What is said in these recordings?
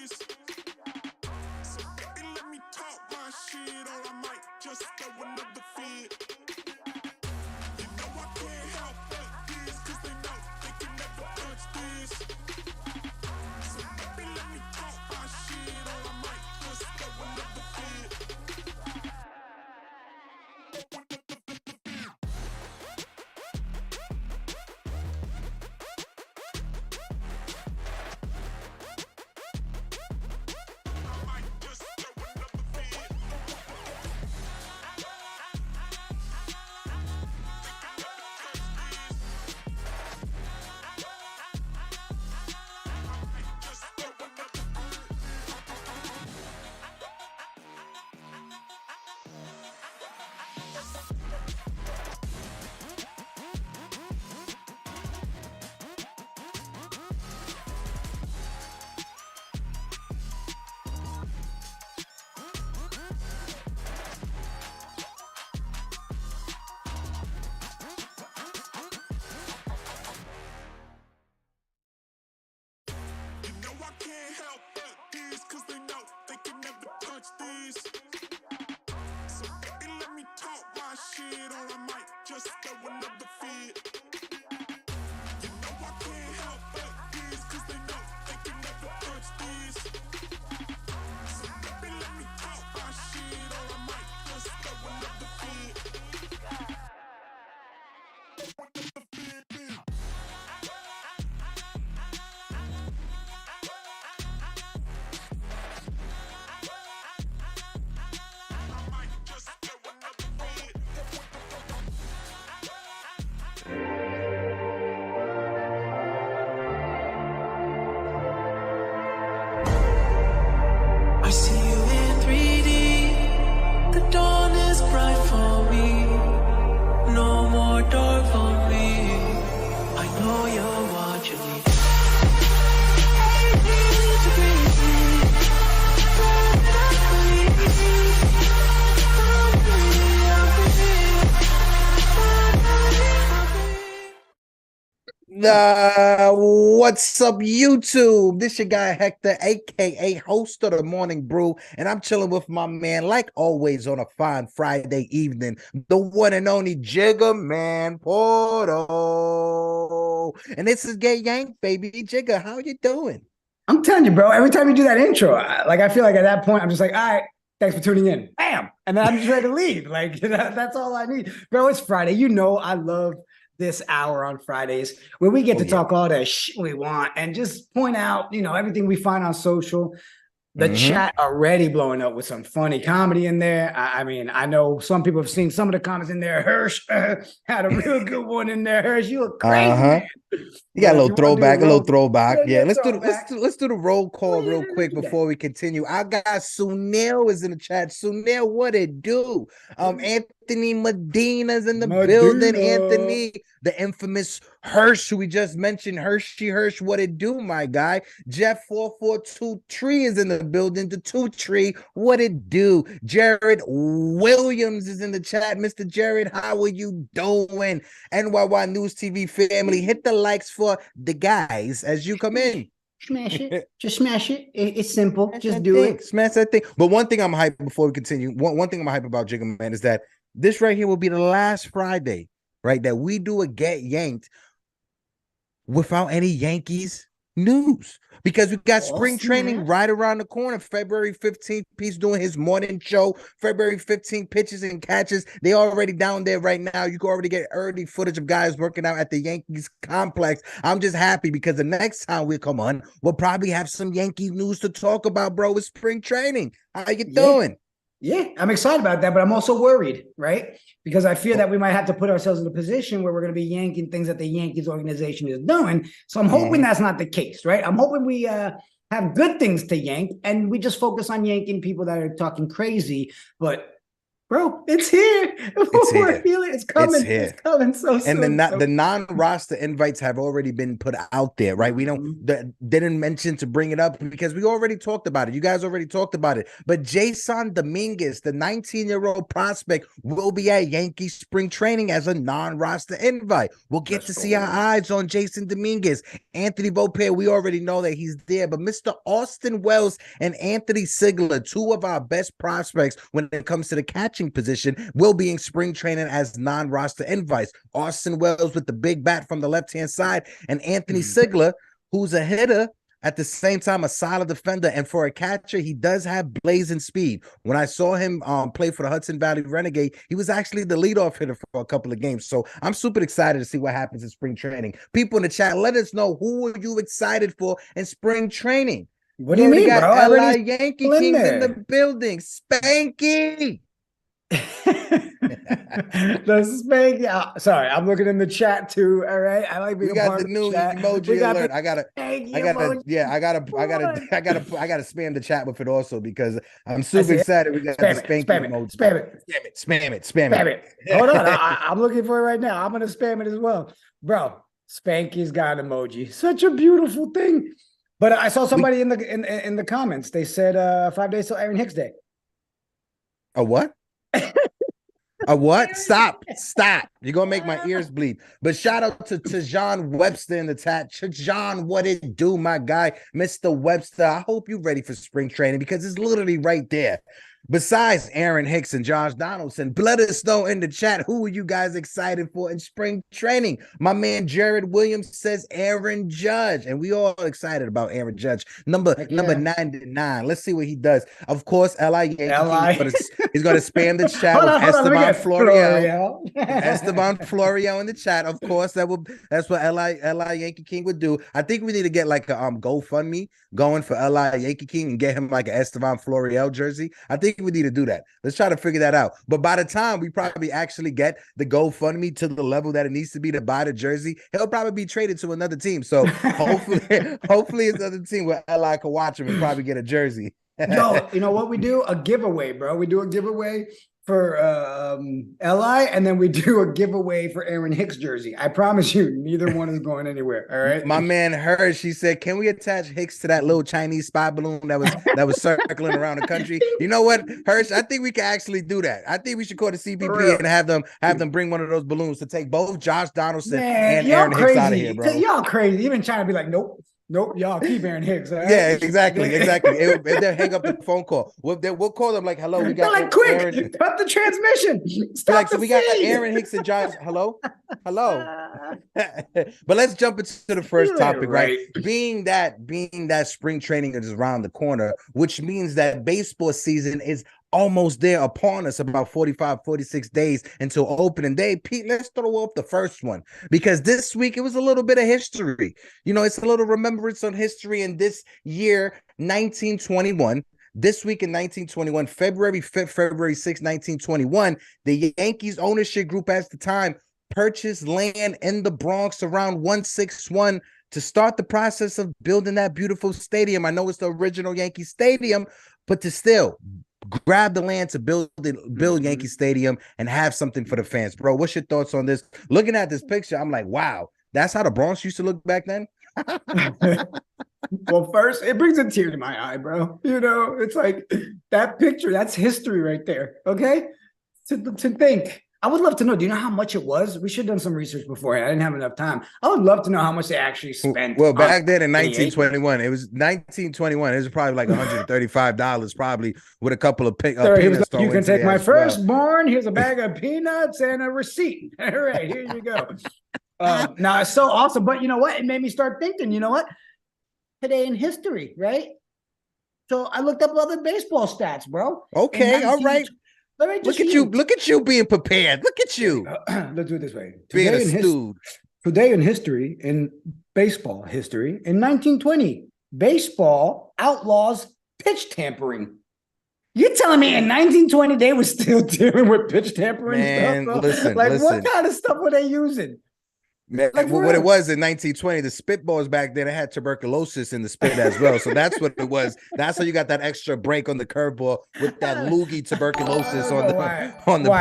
So baby, let me talk my shit, or I might just throw another fit. You know I can't help but this, cause they know they can never touch this. So baby, let me talk my shit, or I might just throw another fit. Can't help but this, cause they know they can never touch this. So baby, let me talk my shit, or I might just throw another fit. You know I can't help but this, cause they know they can never touch this. So baby, let me talk my shit, or I might just throw another fit. I see you in 3D. The dawn is bright for me. No more dark for me. I know you're watching me. What's up, YouTube? This your guy Hector, aka host of the Morning Brew, and I'm chilling with my man, like always, on a fine Friday evening, the one and only Jigga Man Porto. And this is Get Yanked, baby. Jigga, how you doing? I'm telling you, bro. Every time you do that intro, I feel like at that point I'm just like, all right, thanks for tuning in, bam, and then I'm just ready to leave. Like that's all I need, bro. It's Friday. You know I love this hour on Fridays where we get to talk all that shit we want and just point out, everything we find on social. The chat already blowing up with some funny comedy in there. I mean, I know some people have seen some of the comments in there. Hirsch had a real good one in there. Hirsch, you look crazy, man. You got a little throwback, Yeah, let's do the roll call real quick before we continue. I got Sunil is in the chat. Sunil, what it do? Anthony Medina's in the building. Anthony, the infamous Hirsch, who we just mentioned. Hirsch, what it do, my guy? Jeff 4423 is in the building. The 2 Tree, what it do? Jared Williams is in the chat. Mr. Jared, how are you doing? NyynewsTV family, hit the likes for the guys as you come in. Smash it. Just smash it. It's simple. Just do it. Smash that thing. But one thing I'm hyped before we continue, one thing I'm hyped about Jigga Man is that this right here will be the last Friday, right, that we do a Get Yanked without any Yankees news. Because we got spring training right around the corner. February 15th, Pete's doing his morning show. February 15th, pitches and catches. They already down there right now. You can already get early footage of guys working out at the Yankees complex. I'm just happy because the next time we come on, we'll probably have some Yankee news to talk about, bro, with spring training. How you doing? Yeah, I'm excited about that, but I'm also worried, right? Because I fear that we might have to put ourselves in a position where we're going to be yanking things that the Yankees organization is doing. So I'm hoping that's not the case, right? I'm hoping we have good things to yank and we just focus on yanking people that are talking crazy. But Bro, it's here. It's We're here. feeling it's coming. It's here. It's coming so soon. And the non-roster invites have already been put out there, right? We didn't mention to bring it up because we already talked about it. You guys already talked about it. But Jason Dominguez, the 19-year-old prospect, will be at Yankee spring training as a non-roster invite. We'll get to see our eyes on Jason Dominguez. Anthony Volpe, we already know that he's there. But Mr. Austin Wells and Anthony Sigler, two of our best prospects when it comes to the catching position, will be in spring training as non-roster invites. Austin Wells with the big bat from the left-hand side, and Anthony Sigler, who's a hitter, at the same time a solid defender, and for a catcher, he does have blazing speed. When I saw him play for the Hudson Valley Renegade, he was actually the leadoff hitter for a couple of games. So I'm super excited to see what happens in spring training. People in the chat, let us know, who are you excited for in spring training? What do you mean, got bro? LA Yankee Kings in the building. Spanky! The spank. Sorry, I'm looking in the chat too. All right, I like being. We got the new emoji alert. I gotta spam the chat with it also because I'm super excited. We got the spank emoji. Spam it. Hold on, I'm looking for it right now. I'm gonna spam it as well, bro. Spanky's got an emoji. Such a beautiful thing. But I saw somebody in the comments. They said 5 days till Aaron Hicks Day. A what? A what? Stop. You're gonna make my ears bleed. But shout out to John Webster in the chat. John, what it do, my guy? Mr. Webster, I hope you're ready for spring training because it's literally right there. Besides Aaron Hicks and Josh Donaldson, let us know in the chat, who are you guys excited for in spring training? My man Jared Williams says Aaron Judge, and we all excited about Aaron Judge. Number 99. Let's see what he does. Of course, Yankee he's going to spam the chat with Esteban Florial. Esteban Florial in the chat. Of course, that's what LA Yankee King would do. I think we need to get like a GoFundMe going for LA Yankee King and get him like an Esteban Florial jersey. I think we need to do that. Let's try to figure that out. But by the time we probably actually get the GoFundMe to the level that it needs to be to buy the jersey, he'll probably be traded to another team. So hopefully it's another team where LI can watch him and probably get a jersey. Yo, you know what we do? A giveaway, bro. We do a giveaway for LI, and then we do a giveaway for Aaron Hicks jersey. I promise you, neither one is going anywhere. All right. My man Hirsch, she said, can we attach Hicks to that little Chinese spy balloon that was circling around the country? You know what, Hirsch? I think we can actually do that. I think we should call the CBP and have them bring one of those balloons to take both Josh Donaldson and Aaron Hicks out of here, bro. Y'all crazy. Even trying to be like, nope, y'all keep Aaron Hicks. Right? Yeah, exactly. They'll hang up the phone call. We'll call them like, hello, we got like, quick, Aaron. cut the transmission. Stop like, so we got Aaron Hicks and Josh. Hello. But let's jump into the first topic, right? Being that spring training is around the corner, which means that baseball season is almost there upon us, about 45, 46 days until opening day. Pete, let's throw up the first one because this week it was a little bit of history. You know, it's a little remembrance on history in this year, 1921. This week in 1921, February 5th, February 6th, 1921, the Yankees ownership group at the time purchased land in the Bronx around 161 to start the process of building that beautiful stadium. I know it's the original Yankee Stadium, but to still grab the land to build Yankee Stadium and have something for the fans. Bro, what's your thoughts on this? Looking at this picture, I'm like, wow, that's how the Bronx used to look back then? Well, first, it brings a tear to my eye, bro. You know, it's like that picture, that's history right there, okay? To think. I would love to know, do you know how much it was? We should have done some research beforehand. I didn't have enough time. I would love to know how much they actually spent. Well, back then in 1921, it was probably like $135, probably with a couple of peanuts. You can take my firstborn. Here's a bag of peanuts and a receipt. All right, here you go. Now, it's so awesome. But you know what? It made me start thinking, you know what? Today in history, right? So I looked up other baseball stats, bro. Okay, all right. Look at you being prepared. Look at you. Let's do it this way. Today in history, in baseball history, in 1920, baseball outlaws pitch tampering. You telling me in 1920 they were still dealing with pitch tampering stuff? Bro? Listen. What kind of stuff were they using? Man, Like, for what it real. was in 1920, the spitballs back then, it had tuberculosis in the spit as well. So that's what it was. That's how you got that extra break on the curveball with that loogie tuberculosis on the why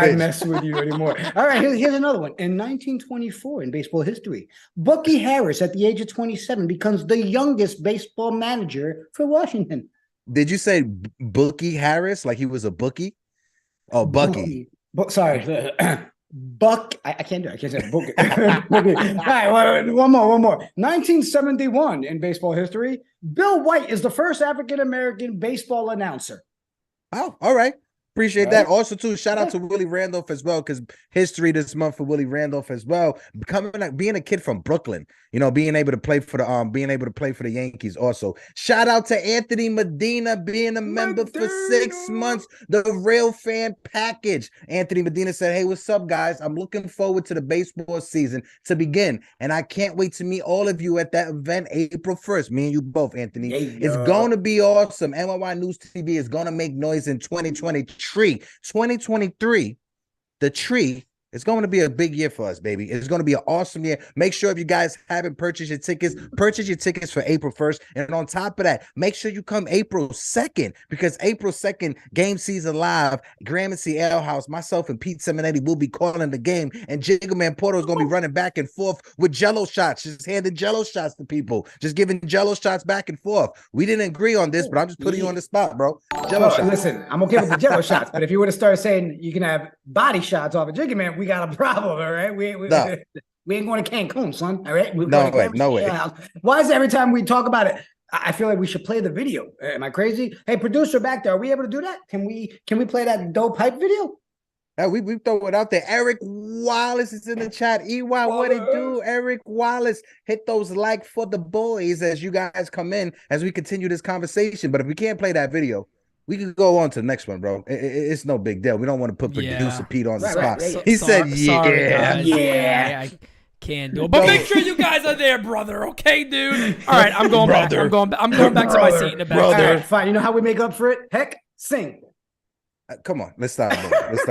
I pitch. mess with you anymore. All right, here's another one. In 1924, in baseball history, Bucky Harris, at the age of 27, becomes the youngest baseball manager for Washington. Did you say Bookie Harris? Like he was a bookie? Oh, Bucky. Sorry. Buck, I can't do it. I can't say it. Bookie. Bookie. All right, one more. 1971 in baseball history, Bill White is the first African-American baseball announcer. Oh, all right. Appreciate Right. that. Also, too, shout out to Willie Randolph as well, because history this month for Willie Randolph as well. Being a kid from Brooklyn, being able to play for the Yankees. Also, shout out to Anthony Medina being a member for 6 months. The real fan package. Anthony Medina said, "Hey, what's up, guys? I'm looking forward to the baseball season to begin, and I can't wait to meet all of you at that event April 1st. Me and you both, Anthony. It's going to be awesome. NYY News TV is going to make noise in 2023. The tree is going to be a big year for us, baby. It's going to be an awesome year. Make sure if you guys haven't purchased your tickets, purchase your tickets for April 1st. And on top of that, make sure you come April 2nd, because April 2nd, Game Season Live, Gramercy Ale House, myself and Pete Simonetti will be calling the game. And Jigga Man Porto is going to be running back and forth with Jello shots, just handing Jello shots to people, just giving Jello shots back and forth. We didn't agree on this, but I'm just putting you on the spot, bro. Jello shots. Listen, I'm okay with the Jello shots, but if you were to start saying you can have body shots off of Jigga Man, we got a problem, all right? We ain't going to Cancun, son, all right? No way. Why is it every time we talk about it, I feel like we should play the video? Am I crazy? Hey, producer back there, are we able to do that? Can we play that dope hype video? We throw it out there. Eric Wallace is in the chat. EY, what it do? Eric Wallace, hit those like for the boys as you guys come in, as we continue this conversation. But if we can't play that video, we can go on to the next one, bro. It's no big deal. We don't want to put producer Pete on the spot. He said, I can't do it. But make sure you guys are there, brother. Okay, dude. All right, I'm going back. I'm going back to my seat in the back. All right, fine. You know how we make up for it? Heck, sing. Come on, let's stop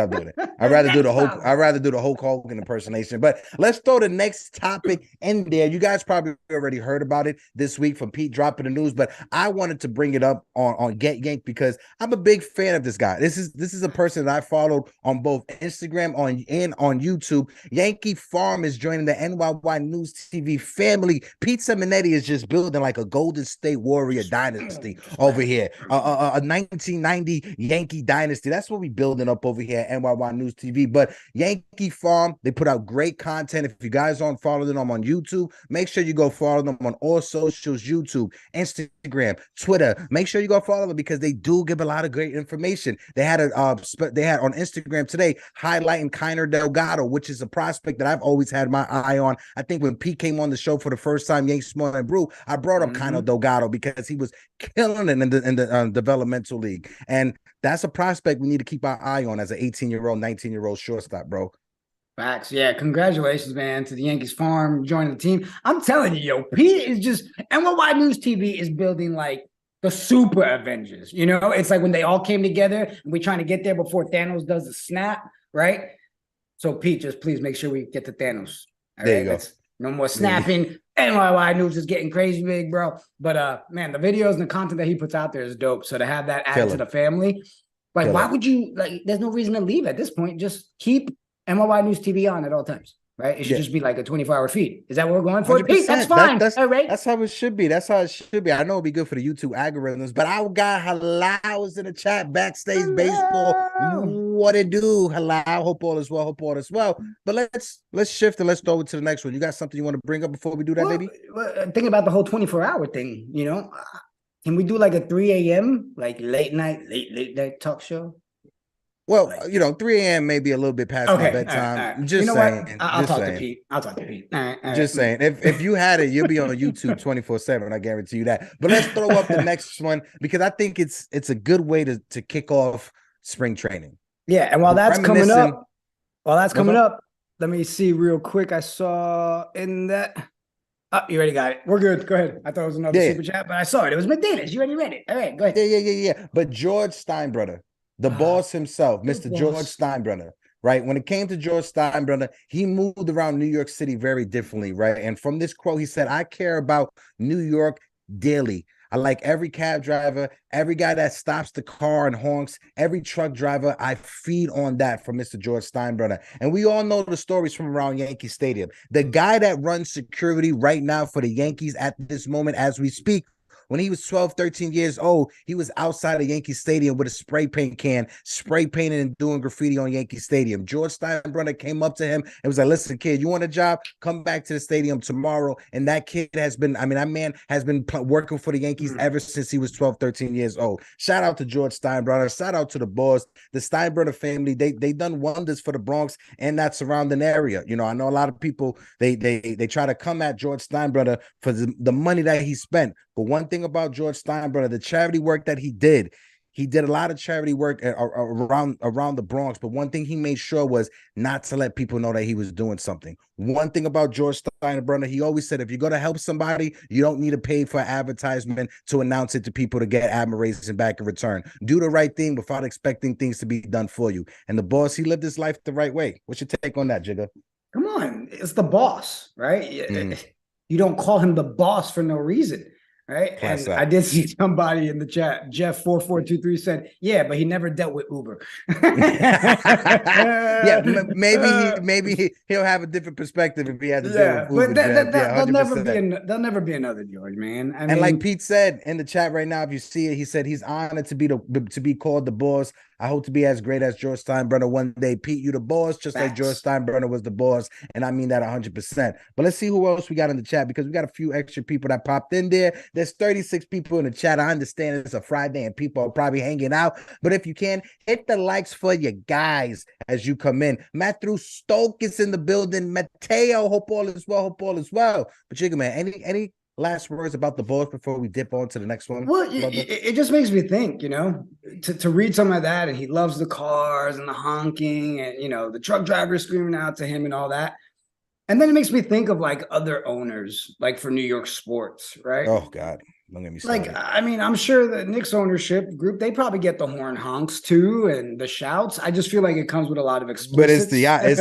doing it. I'd rather do the Hulk Hogan impersonation. But let's throw the next topic in there. You guys probably already heard about it this week from Pete dropping the news, but I wanted to bring it up on Get Yanked because I'm a big fan of this guy. This is a person that I followed on both Instagram and on YouTube. Yankee Farm is joining the NYY News TV family. Pete Simonetti is just building like a Golden State Warrior dynasty over here, a 1990 Yankee dynasty. That's what we building up over here at NYY News TV. But Yankee Farm, they put out great content. If you guys aren't following them on YouTube, make sure you go follow them on all socials, YouTube, Instagram, Twitter. Make sure you go follow them because they do give a lot of great information. They had on Instagram today highlighting Kiner Delgado, which is a prospect that I've always had my eye on. I think when Pete came on the show for the first time, Yankee Small and Brew, I brought up Kiner Delgado because he was killing it in the developmental league. And that's a prospect we need to keep our eye on as an 18-year-old, 19-year-old shortstop, bro. Facts. Yeah, congratulations, man, to the Yankees Farm joining the team. I'm telling you, yo, Pete is just NYY News TV is building like the super Avengers. It's like when they all came together and we're trying to get there before Thanos does the snap, right? So Pete, just please make sure we get to Thanos. There you go. No more snapping. NYY News is getting crazy big, bro. But man, the videos and the content that he puts out there is dope. So to have that added to the family, like, why would you there's no reason to leave at this point. Just keep NYY News TV on at all times, right? It should just be like a 24-hour feed. Is that what we're going for? Pete, that's fine. All right. That's how it should be. That's how it should be. I know it'd be good for the YouTube algorithms, but our guy Halal is in the chat, Backstage Baseball. What it do, Halal? Hope all is well. But let's shift and let's throw it to the next one. You got something you want to bring up before we do that, baby? Thinking about the whole 24-hour thing, can we do like a 3 a.m. like late night talk show? Well, 3 a.m. may be a little bit past my bedtime. All right. Just saying. What? I'll talk to Pete. All right. Just saying. If you had it, you'll be on YouTube 24/7. I guarantee you that. But let's throw up the next one because I think it's a good way to kick off spring training. Yeah, and while that's coming up, let me see real quick. I saw in that. Oh, you already got it. We're good. Go ahead. I thought it was another super chat, but I saw it. It was Medina's. You already read it. All right, go ahead. Yeah. But George Steinbrenner, the boss himself, Mr. George Steinbrenner, right? When it came to George Steinbrenner, he moved around New York City very differently, right? And from this quote, he said, I care about New York daily. I like every cab driver, every guy that stops the car and honks, every truck driver. I feed on that from Mr. George Steinbrenner. And we all know the stories from around Yankee Stadium. The guy that runs security right now for the Yankees at this moment as we speak, when he was 12, 13 years old, he was outside of Yankee Stadium with a spray paint can, spray painting and doing graffiti on Yankee Stadium. George Steinbrenner came up to him and was like, listen, kid, you want a job? Come back to the stadium tomorrow. And that kid has been, that man has been working for the Yankees ever since he was 12, 13 years old. Shout out to George Steinbrenner. Shout out to the boss, the Steinbrenner family. They done wonders for the Bronx and that surrounding area. You know, I know a lot of people, they try to come at George Steinbrenner for the money that he spent. But one thing about George Steinbrenner, the charity work that he did a lot of charity work around the Bronx. But one thing he made sure was not to let people know that he was doing something. One thing about George Steinbrenner, he always said, if you're going to help somebody, you don't need to pay for advertisement to announce it to people to get admiration back in return. Do the right thing without expecting things to be done for you. And the boss, he lived his life the right way. What's your take on that, Jigga? Come on. It's the boss, right? You don't call him the boss for no reason. Right. And I did see somebody in the chat, Jeff4423 said, yeah, but he never dealt with Uber. Yeah, maybe he'll have a different perspective if he had to deal with Uber. But there'll never be another George, man. I mean, like Pete said in the chat right now, if you see it, he said he's honored to be called the boss. I hope to be as great as George Steinbrenner one day. Pete, you the boss, just like George Steinbrenner was the boss. And I mean that 100%. But let's see who else we got in the chat, because we got a few extra people that popped in there. There's 36 people in the chat. I understand it's a Friday and people are probably hanging out. But if you can, hit the likes for your guys as you come in. Matthew Stoke is in the building. Mateo, hope all is well. But Jigga, man, any last words about the boss before we dip on to the next one? Well, it just makes me think, you know, to read some of that, and he loves the cars and the honking and, you know, the truck drivers screaming out to him and all that. And then it makes me think of like other owners, like for New York sports, right? Oh, God. Don't get me started. Like, I mean, I'm sure the Knicks ownership group, they probably get the horn honks too and the shouts. I just feel like it comes with a lot of explicits. But it's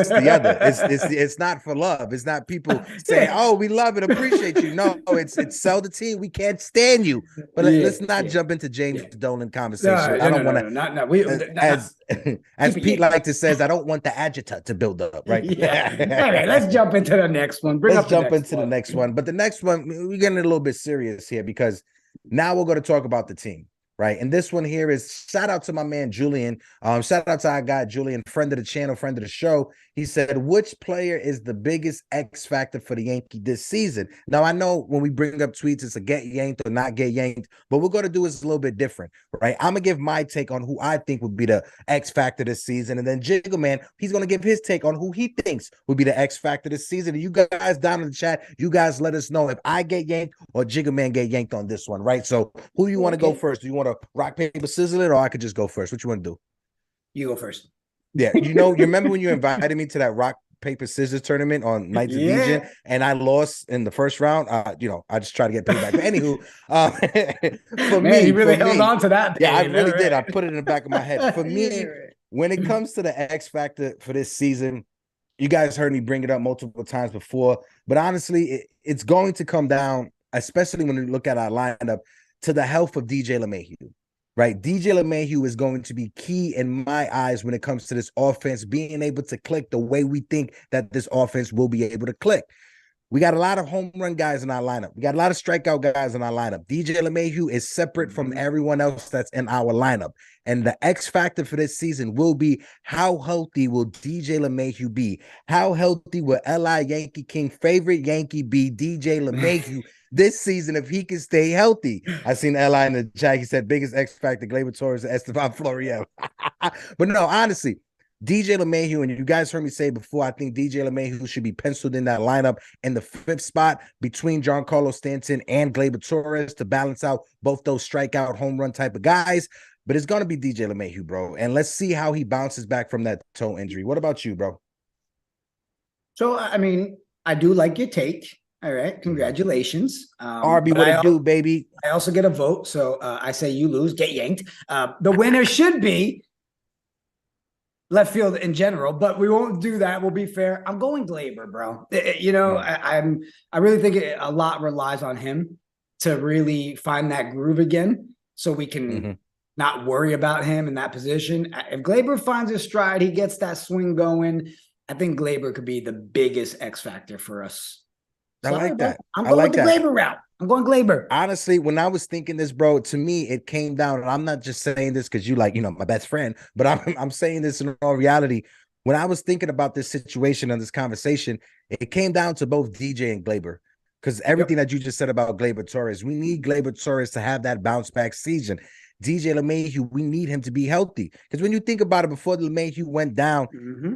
the other. It's not for love. It's not people saying, "Oh, we love and appreciate you." No, it's sell the team. We can't stand you. But let's not jump into James Dolan conversation. I don't want to. As Pete like to says, I don't want the agita to build up. Right. Yeah. All right. Let's jump into the next one. Let's jump into the next one. But the next one, we're getting a little bit serious here because now we're going to talk about the team, right? And this one here is shout out to my man Julian. Shout out to our guy Julian, friend of the channel, friend of the show. He said, which player is the biggest X factor for the Yankee this season? Now, I know when we bring up tweets, it's a get yanked or not get yanked, but what we're going to do is a little bit different, right? I'm going to give my take on who I think would be the X factor this season. And then Jigga Man, he's going to give his take on who he thinks would be the X factor this season. And you guys down in the chat, you guys let us know if I get yanked or Jigga Man get yanked on this one, right? So who do you want to go first? Do you want to rock, paper, scissors it, or I could just go first? What you want to do? You go first. Yeah, you remember when you invited me to that rock, paper, scissors tournament on Nights of DJ, and I lost in the first round? I just try to get paid back. But anywho, for me, you really held on to that. Yeah, I really did. I put it in the back of my head. For me, when it comes to the X factor for this season, you guys heard me bring it up multiple times before, but honestly, it's going to come down, especially when we look at our lineup, to the health of DJ LeMahieu. Right, DJ LeMahieu is going to be key in my eyes when it comes to this offense being able to click the way we think that this offense will be able to click. We got a lot of home run guys in our lineup. We got a lot of strikeout guys in our lineup. DJ LeMahieu is separate from everyone else that's in our lineup. And the X factor for this season will be, how healthy will DJ LeMahieu be? How healthy will L.I. Yankee King, favorite Yankee, be DJ LeMahieu this season if he can stay healthy? I seen L.I. in the chat. He said biggest X factor, Gleyber Torres and Esteban Florial. But no, honestly, DJ LeMahieu, and you guys heard me say before, I think DJ LeMahieu should be penciled in that lineup in the 5th spot between Giancarlo Stanton and Gleyber Torres to balance out both those strikeout home run type of guys. But it's going to be DJ LeMahieu, bro. And let's see how he bounces back from that toe injury. What about you, bro? So, I mean, I do like your take. All right. Congratulations. RB, what it do, baby? I also get a vote. So I say you lose, get yanked. The winner should be left field in general, but we won't do that. We'll be fair. I'm going Gleyber, bro. I really think a lot relies on him to really find that groove again, so we can not worry about him in that position. If Gleyber finds his stride, he gets that swing going. I think Gleyber could be the biggest X factor for us. I like that. I'm going with the Gleyber route. I'm going Gleyber. Honestly, when I was thinking this, bro, to me, it came down, and I'm not just saying this because you my best friend, but I'm saying this in all reality. When I was thinking about this situation and this conversation, it came down to both DJ and Gleyber. Because everything that you just said about Gleyber Torres, we need Gleyber Torres to have that bounce back season. DJ LeMahieu, we need him to be healthy. Because when you think about it, before LeMahieu went down,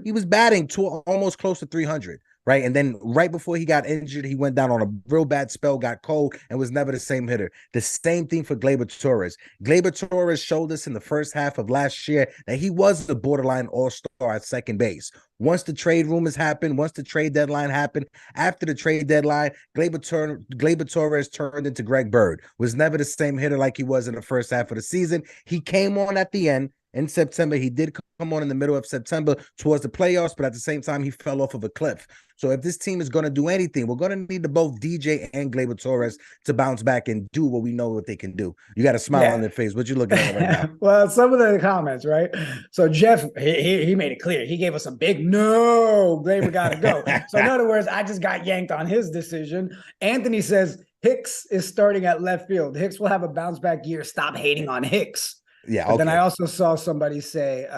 he was batting to almost close to 300. Right. And then right before he got injured, he went down on a real bad spell, got cold, and was never the same hitter. The same thing for Gleyber Torres. Gleyber Torres showed us in the first half of last year that he was the borderline all-star at second base. Once the trade rumors happened, once the trade deadline happened, after the trade deadline, Gleyber Torres turned into Greg Bird. Was never the same hitter like he was in the first half of the season. He came on at the end. In September, he did come on in the middle of September towards the playoffs, but at the same time, he fell off of a cliff. So if this team is going to do anything, we're going to need both DJ and Gleyber Torres to bounce back and do what we know what they can do. You got a smile on their face. What you looking at right now? Well, some of the comments, right? So Jeff, he made it clear. He gave us a big no. Gleyber got to go. So in other words, I just got yanked on his decision. Anthony says Hicks is starting at left field. Hicks will have a bounce back year. Stop hating on Hicks. Yeah. But then I also saw somebody say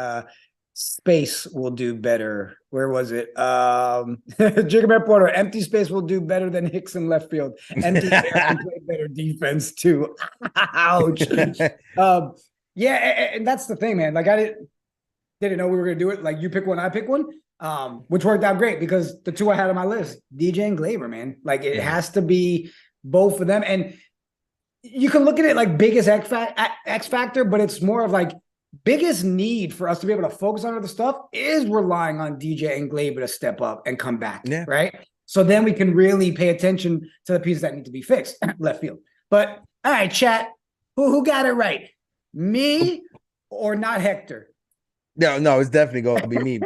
space will do better. Where was it? Jiggerman Porter, empty space will do better than Hicks in left field. Empty air can play better defense too. Ouch. And that's the thing, man. Like I didn't know we were gonna do it. Like you pick one, I pick one. Which worked out great because the two I had on my list, DJ and Gleyber, man. Like it has to be both of them. And you can look at it like biggest X factor, but it's more of like biggest need for us to be able to focus on other stuff is relying on DJ and Gleyber to step up and come back, right? So then we can really pay attention to the pieces that need to be fixed, left field. But all right, chat, who got it right? Me or not Hector? No, it's definitely going to be me.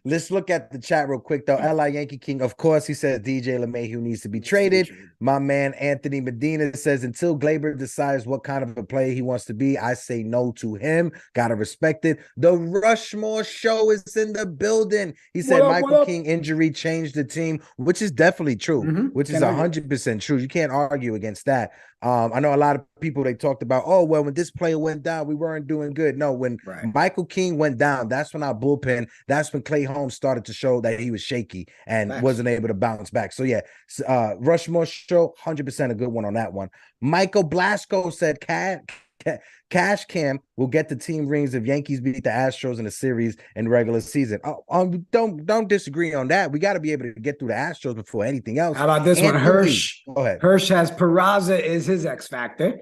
Let's look at the chat real quick, though. L.I. Yankee King, of course, he says DJ LeMahieu needs to be traded. My man Anthony Medina says until Gleyber decides what kind of a player he wants to be, I say no to him. Got to respect it. The Rushmore show is in the building. He said Michael King injury changed the team, which is definitely true, which is 100% true. You can't argue against that. I know a lot of people, they talked about, when this player went down, we weren't doing good. No, when Michael King went down, that's when our bullpen, that's when Clay Holmes started to show that he was shaky and wasn't able to bounce back. So yeah, Rushmore show, 100% a good one on that one. Michael Blasco said Cash Cam will get the team rings if Yankees beat the Astros in a series in regular season. Don't disagree on that. We got to be able to get through the Astros before anything else. How about this one? Hirsch. Go ahead. Hirsch has Peraza is his X factor.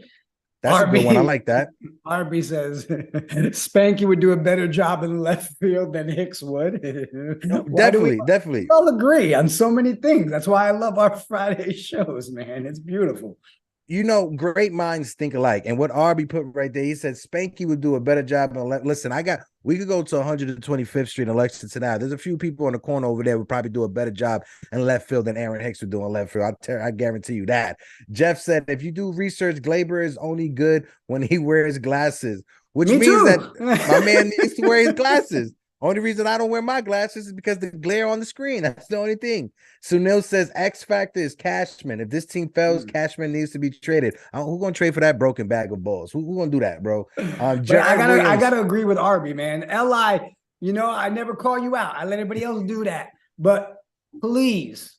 That's a good one. I like that. RB says Spanky would do a better job in left field than Hicks would. Definitely. We all agree on so many things. That's why I love our Friday shows, man. It's beautiful. Great minds think alike. And what Arby put right there, he said Spanky would do a better job. Listen, we could go to 125th Street in Lexington now. There's a few people on the corner over there would probably do a better job in left field than Aaron Hicks would do in left field. I guarantee you that. Jeff said, if you do research, Gleyber is only good when he wears glasses, which means that my man needs to wear his glasses. Only reason I don't wear my glasses is because the glare on the screen. That's the only thing. Sunil says X factor is Cashman. If this team fails, Cashman needs to be traded. Who's gonna trade for that broken bag of balls? Who gonna do that, bro? I gotta agree with Arby, man. Li, I never call you out. I let everybody else do that. But please,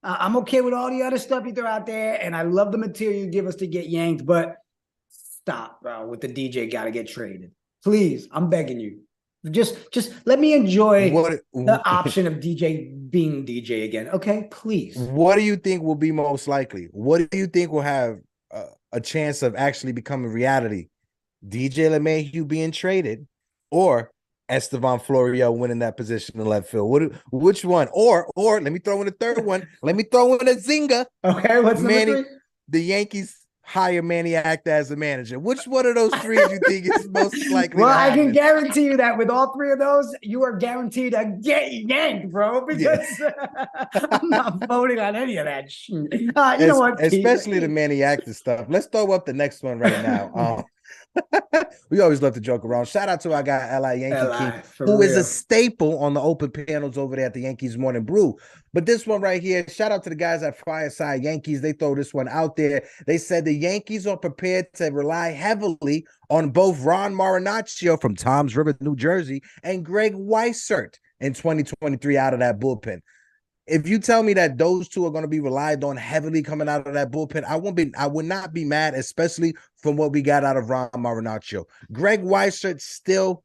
I'm okay with all the other stuff you throw out there, and I love the material you give us to get yanked. But stop, bro, with the DJ gotta get traded. Please, I'm begging you. Just let me enjoy the option of DJ being DJ again. Okay, please. What do you think will be most likely? What do you think will have a chance of actually becoming reality? DJ LeMahieu being traded or Estevan Florial winning that position in left field? Which one? Or let me throw in a third one. Let me throw in a zinger. Okay, what's number 3? The Yankees hire Manny Acta as a manager? Which one of those three do you think is most likely? Well, to I happen? can guarantee you that with all three of those, you are guaranteed to get yanked, bro, because I'm not voting on any of that shit. You know what, Pete? Especially the Manny Acta stuff. Let's throw up the next one right now. We always love to joke around. Shout out to our guy Li Yankee King, who is a staple on the open panels over there at the Yankees Morning Brew. But this one right here, shout out to the guys at Fireside Yankees. They throw this one out there. They said the Yankees are prepared to rely heavily on both Ron Marinaccio from Toms River, New Jersey, and Greg Weissert in 2023 out of that bullpen. If you tell me that those two are going to be relied on heavily coming out of that bullpen, I would not be mad, especially from what we got out of Ron Marinaccio. Greg Weissert still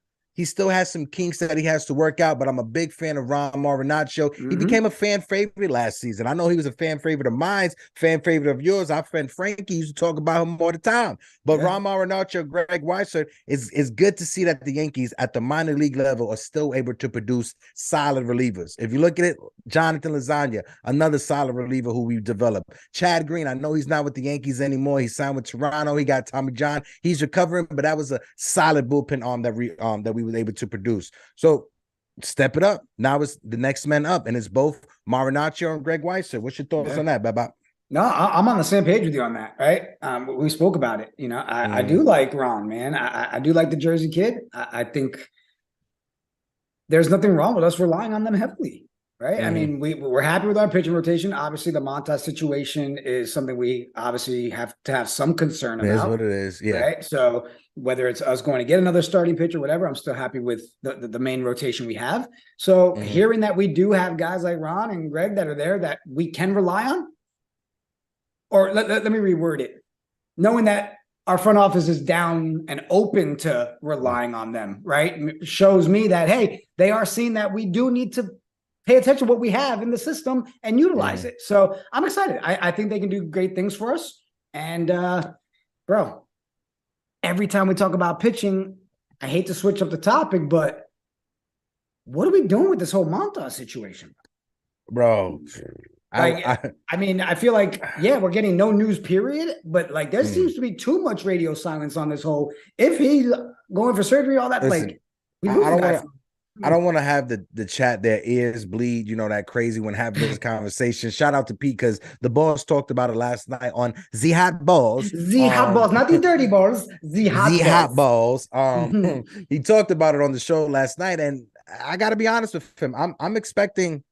has some kinks that he has to work out, but I'm a big fan of Ron Marinaccio. He became a fan favorite last season. I know he was a fan favorite of mine, fan favorite of yours. Our friend Frankie used to talk about him all the time. But Ron Marinaccio, Greg Weissert, is good to see that the Yankees at the minor league level are still able to produce solid relievers. If you look at it, Jonathan Lasagna, another solid reliever who we've developed. Chad Green, I know he's not with the Yankees anymore. He signed with Toronto. He got Tommy John. He's recovering, but that was a solid bullpen arm that we was able to produce. So step it up. Now it's the next man up, and it's both Marinaccio and Greg Weissert. What's your thoughts on that, Baba? No, I'm on the same page with you on that, right? We spoke about it. You know, I do like Ron, man. I do like the Jersey kid. I think there's nothing wrong with us relying on them heavily, right? I mean, we're happy with our pitching rotation. Obviously, the Montas situation is something we obviously have to have some concern about. It is what it is, yeah. Right? So whether it's us going to get another starting pitcher, whatever, I'm still happy with the main rotation we have. So hearing that we do have guys like Ron and Greg that are there that we can rely on, or let me reword it, knowing that our front office is down and open to relying on them, right? Shows me that, hey, they are seeing that we do need to pay attention to what we have in the system and utilize it. So I'm excited. I think they can do great things for us. And, bro, every time we talk about pitching, I hate to switch up the topic, but what are we doing with this whole Montas situation? Bro, I mean, I feel like, we're getting no news, period. But like, there seems to be too much radio silence on this whole. If he's going for surgery, all that, listen, like, I don't want to have the chat their ears bleed, you know, that crazy when having this conversation. Shout out to Pete because the boss talked about it last night on the hot balls. The hot balls, not the dirty balls. The hot balls. He talked about it on the show last night, and I got to be honest with him. I'm expecting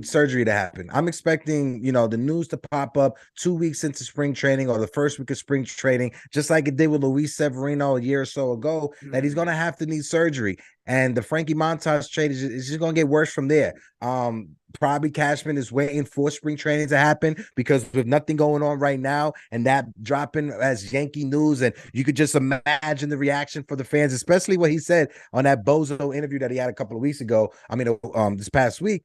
surgery to happen. I'm expecting, you know, the news to pop up 2 weeks into spring training or the first week of spring training, just like it did with Luis Severino a year or so ago, that he's going to have to need surgery. And the Frankie Montas trade is just going to get worse from there. Probably Cashman is waiting for spring training to happen because with nothing going on right now and that dropping as Yankee news, and you could just imagine the reaction for the fans, especially what he said on that Bozo interview that he had a couple of weeks ago. I mean, this past week.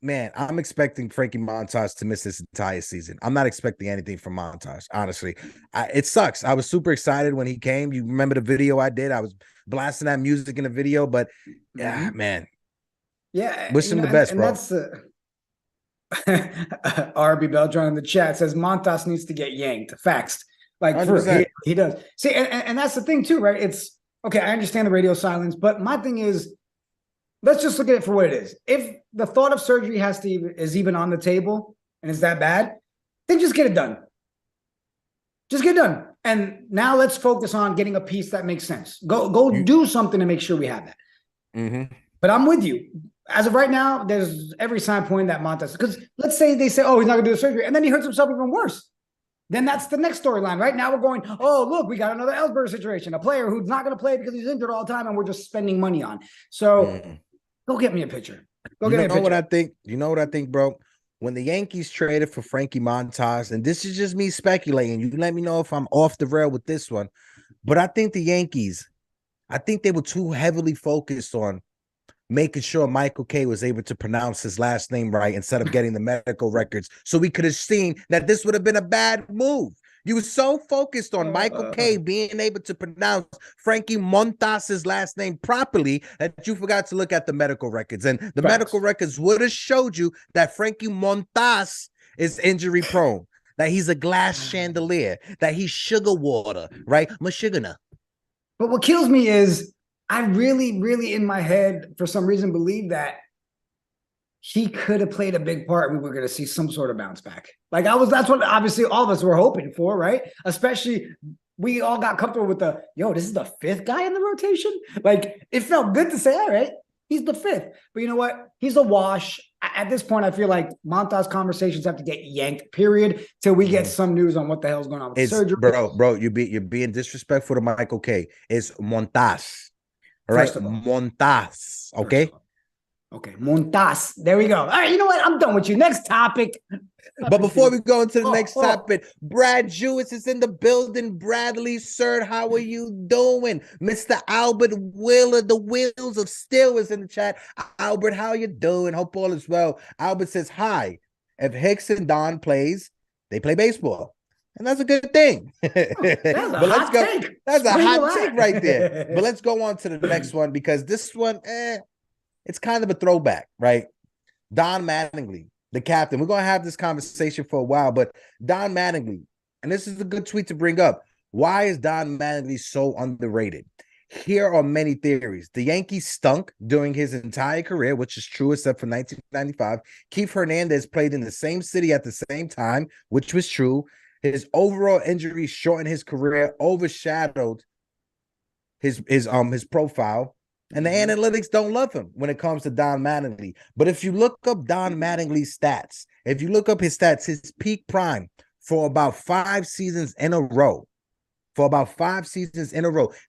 Man, I'm expecting Frankie Montas to miss this entire season. I'm not expecting anything from Montas, honestly. It sucks. I was super excited when he came. You remember the video I did? I was blasting that music in the video, but man. Yeah. Wish him the best, and bro. That's RB Beltran in the chat says Montas needs to get yanked. Facts. Like he does. See, and that's the thing too, right? It's okay. I understand the radio silence, but my thing is, let's just look at it for what it is. If the thought of surgery is even on the table and is that bad, then just get it done. Just get it done. And now let's focus on getting a piece that makes sense. Go do something to make sure we have that. But I'm with you. As of right now, there's every sign pointing that Montas, because let's say they say, oh, he's not going to do the surgery, and then he hurts himself even worse. Then that's the next storyline. Right now we're going, oh, look, we got another Ellsbury situation, a player who's not going to play because he's injured all the time, and we're just spending money on. So go get me a pitcher. Go get me a pitcher. You know what I think, bro? When the Yankees traded for Frankie Montas, and this is just me speculating, you can let me know if I'm off the rail with this one, but I think the Yankees, they were too heavily focused on making sure Michael K was able to pronounce his last name right instead of getting the medical records. So we could have seen that this would have been a bad move. You were so focused on Michael K being able to pronounce Frankie Montas's last name properly that you forgot to look at the medical records. And the medical records would have showed you that Frankie Montas is injury prone. that he's a glass chandelier, that he's sugar water, right? Mashigana. But what kills me is I really, really in my head, for some reason, believe that he could have played a big part and we were going to see some sort of bounce back. Like that's what obviously all of us were hoping for, right? Especially we all got comfortable with this is the fifth guy in the rotation. Like it felt good to say, all right, he's the fifth. But you know what? He's a wash. At this point, I feel like Montas conversations have to get yanked, period, till we get some news on what the hell's going on with surgery. Bro, you're being disrespectful to Michael K. It's Montas. All right? Montas. Okay? Okay, Montas. There we go. All right, you know what? I'm done with you. Next topic. But before we go into the next topic, Brad Jewis is in the building. Bradley, sir, how are you doing? Mr. Albert Wheeler, the Wheels of Steel, is in the chat. Albert, how you doing? Hope all is well. Albert says, hi. If Hicks and Don plays, they play baseball. And that's a good thing. That's a hot take. That's a hot take right there. But let's go on to the next one because this one, it's kind of a throwback, right? Don Mattingly, the captain. We're going to have this conversation for a while, but Don Mattingly, and this is a good tweet to bring up. Why is Don Mattingly so underrated? Here are many theories. The Yankees stunk during his entire career, which is true except for 1995. Keith Hernandez played in the same city at the same time, which was true. His overall injury shortened his career, overshadowed his profile. And the analytics don't love him when it comes to Don Mattingly. But if you look up Don Mattingly's stats, if you look up his stats, his peak prime for about 5 seasons in a row,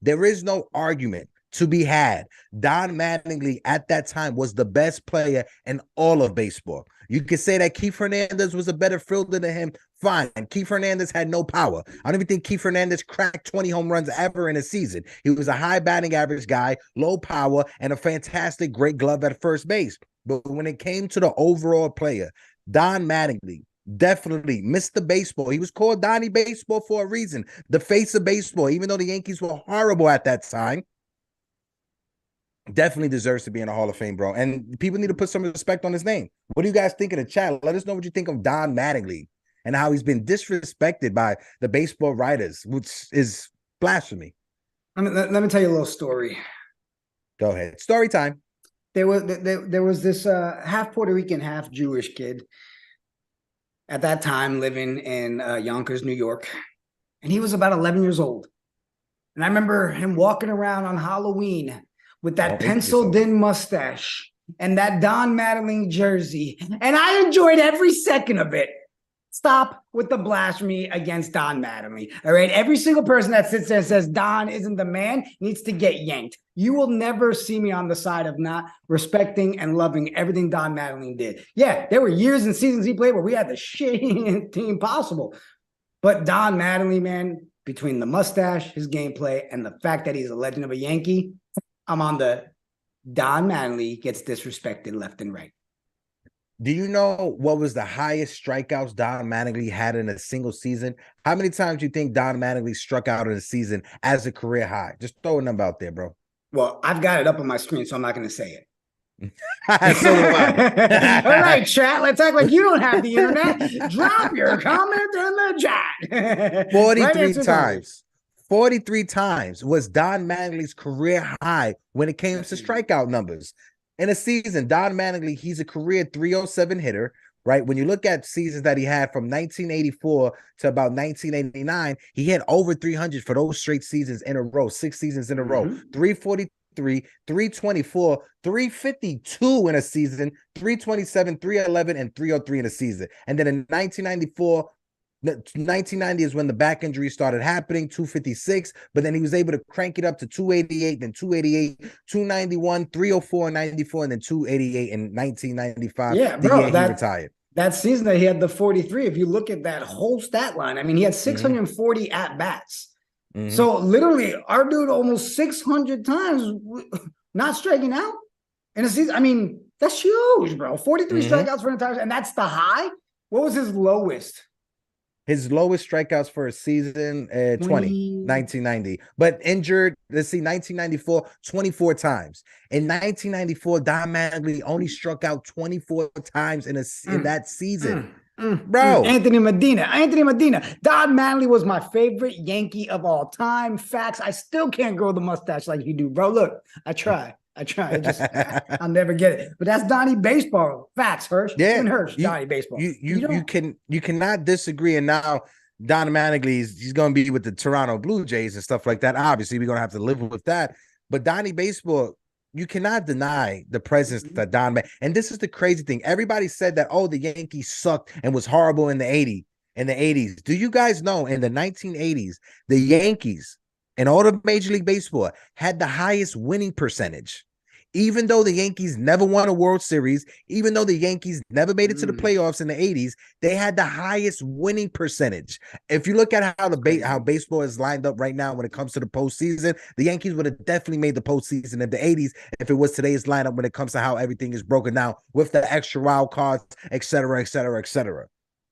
there is no argument to be had. Don Mattingly at that time was the best player in all of baseball. You could say that Keith Hernandez was a better fielder than him. Fine. Keith Hernandez had no power. I don't even think Keith Hernandez cracked 20 home runs ever in a season. He was a high batting average guy, low power, and a fantastic, great glove at first base. But when it came to the overall player, Don Mattingly definitely Mr. Baseball. He was called Donnie Baseball for a reason. The face of baseball, even though the Yankees were horrible at that time, definitely deserves to be in the Hall of Fame, bro. And people need to put some respect on his name. What do you guys think in the chat? Let us know what you think of Don Mattingly and how he's been disrespected by the baseball writers, which is blasphemy. Let me tell you a little story. Go ahead. Story time. There was this half Puerto Rican, half Jewish kid at that time living in Yonkers, New York. And he was about 11 years old. And I remember him walking around on Halloween with that penciled-in mustache and that Don Mattingly jersey. And I enjoyed every second of it. Stop with the blasphemy against Don Mattingly. All right. Every single person that sits there and says Don isn't the man needs to get yanked. You will never see me on the side of not respecting and loving everything Don Mattingly did. Yeah, there were years and seasons he played where we had the shittiest team possible. But Don Mattingly, man, between the mustache, his gameplay, and the fact that he's a legend of a Yankee, I'm on the Don Mattingly gets disrespected left and right. Do you know what was the highest strikeouts Don Mattingly had in a single season? How many times do you think Don Mattingly struck out in a season as a career high? Just throw a number out there, bro. Well, I've got it up on my screen, so I'm not going to say it. So do I. All right, chat. Let's act like you don't have the internet. Drop your comment in the chat. 43 times. 43 times was Don Mattingly's career high when it came to strikeout numbers. In a season, Don Mattingly, he's a career 307 hitter, right? When you look at seasons that he had from 1984 to about 1989, he hit over 300 for those straight seasons in a row, 6 seasons in a row, 343, 324, 352 in a season, 327, 311, and 303 in a season. And then in 1990 is when the back injury started happening, 256, but then he was able to crank it up to 288, then 288, 291, 304 in 94, and then 288 in 1995. Yeah, bro, he retired. That season that he had the 43, if you look at that whole stat line, I mean, he had 640 at-bats. So literally, our dude almost 600 times not striking out in a season. I mean, that's huge, bro. 43 strikeouts for an entire, and that's the high? What was his lowest? His lowest strikeouts for a season, 1990. But injured, let's see, 1994, 24 times. In 1994, Don Mattingly only struck out 24 times in that season. Bro. Anthony Medina. Don Mattingly was my favorite Yankee of all time. Facts. I still can't grow the mustache like you do, bro. Look, I try. I'll never get it. But that's Donnie baseball. Facts, Hirsch. Yeah. Even Hirsch, Donnie baseball. You cannot disagree. And now Don Mattingly, he's going to be with the Toronto Blue Jays and stuff like that. Obviously, we're going to have to live with that. But Donnie baseball, you cannot deny the presence that Don. And this is the crazy thing. Everybody said that, oh, the Yankees sucked and was horrible in the 80s. Do you guys know in the 1980s, the Yankees and all of Major League Baseball had the highest winning percentage? Even though the Yankees never won a World Series, even though the Yankees never made it to the playoffs in the 80s, they had the highest winning percentage. If you look at how baseball is lined up right now when it comes to the postseason, the Yankees would have definitely made the postseason in the 80s if it was today's lineup when it comes to how everything is broken down with the extra wild cards, et cetera, et cetera, et cetera.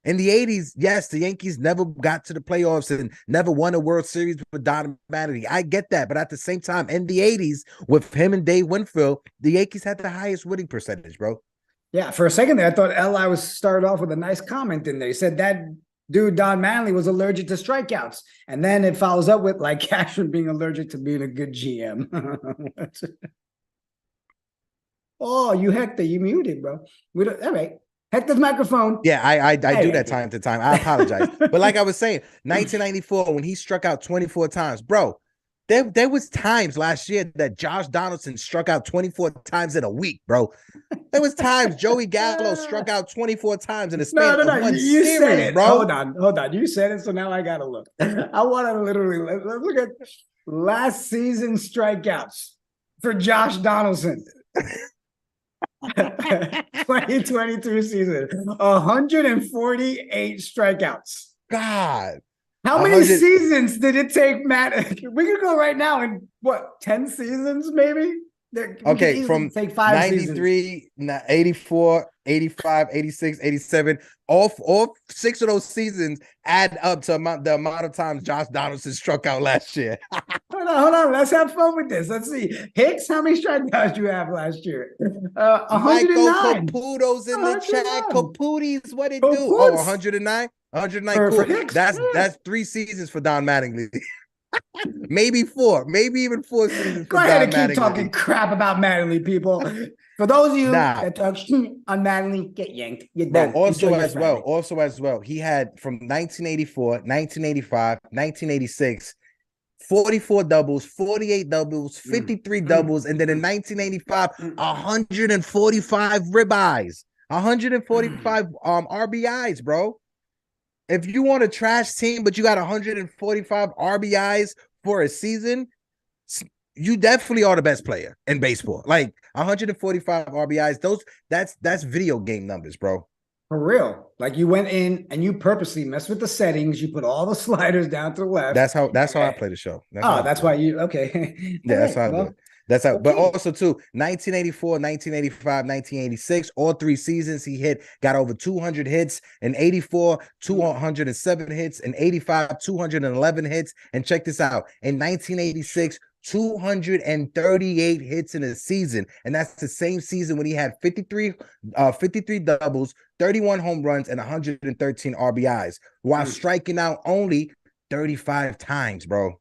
In the 80s, yes, the Yankees never got to the playoffs and never won a World Series with Don Mattingly. I get that. But at the same time, in the 80s, with him and Dave Winfield, the Yankees had the highest winning percentage, bro. Yeah, for a second there, I thought L.I. was started off with a nice comment in there. He said that dude, Don Mattingly, was allergic to strikeouts. And then it follows up with, like, Cashman being allergic to being a good GM. Oh, you Hector, you muted, bro. All right. Hector's microphone. Yeah, I do that time to time. I apologize. But like I was saying, 1994, when he struck out 24 times, bro, there was times last year that Josh Donaldson struck out 24 times in a week, bro. There was times Joey Gallo struck out 24 times in a span of one series, said it. Bro. Hold on. You said it, so now I got to look. I want to literally let's look at last season strikeouts for Josh Donaldson. 2022 season, 148 strikeouts. God, how many seasons did it take, Matt? We could go right now in what, 10 seasons, maybe? Okay, from take 5 93, 84, 85, 86, 87, all 6 of those seasons add up to the amount of times Josh Donaldson struck out last year. Hold on. Let's have fun with this. Let's see. Hicks, how many strikeouts you have last year? 109. Michael Caputo's in the chat. Caputis, what it do? Oh, 109? 109, cool. For Hicks, that's 3 seasons for Don Mattingly. Maybe 4, maybe even 4 seasons. Go ahead and keep talking crap about Mattingly, people. For those of you that talk on Mattingly, get yanked. Also as well, he had from 1984, 1985, 1986, 44 doubles, 48 doubles, 53 doubles, and then in 1985, 145 ribeyes, 145 RBIs, bro. If you want a trash team, but you got 145 RBIs for a season, you definitely are the best player in baseball. Like 145 RBIs, that's video game numbers, bro. For real. Like you went in and you purposely messed with the settings. You put all the sliders down to the left. That's how I play the show. That's why you okay. Yeah, that's how I do it. That's how, but also too, 1984, 1985, 1986, all 3 seasons he got over 200 hits. In 84, 207 hits. In 85, 211 hits. And check this out. In 1986, 238 hits in a season. And that's the same season when he had 53 doubles, 31 home runs, and 113 RBIs, while striking out only 35 times, bro.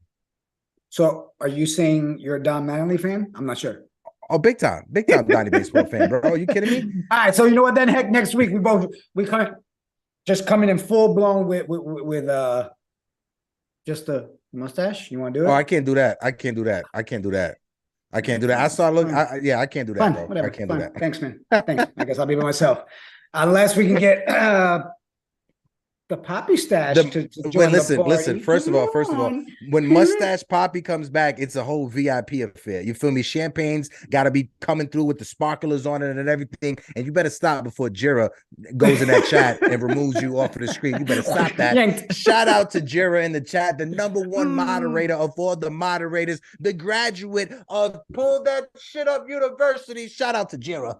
So are you saying you're a Don Mattingly fan? I'm not sure. Oh, big time Donnie baseball fan, bro. Are you kidding me? All right, so you know what? Then heck, next week we coming in full blown with just a mustache. You want to do it? Oh, I can't do that. I can't do that. I can't do that. I saw looking. I can't do that, Fine, bro. whatever. I can't do that. Thanks, man. Thanks. I guess I'll be by myself unless we can get the Poppy stash to join listen. First of all, when Mustache Poppy comes back, it's a whole VIP affair. You feel me? Champagne's got to be coming through with the sparklers on it and everything. And you better stop before Jira goes in that chat and removes you off of the screen. You better stop that. Yanked. Shout out to Jira in the chat, the #1 moderator of all the moderators, the graduate of Pull That Shit Up University. Shout out to Jira.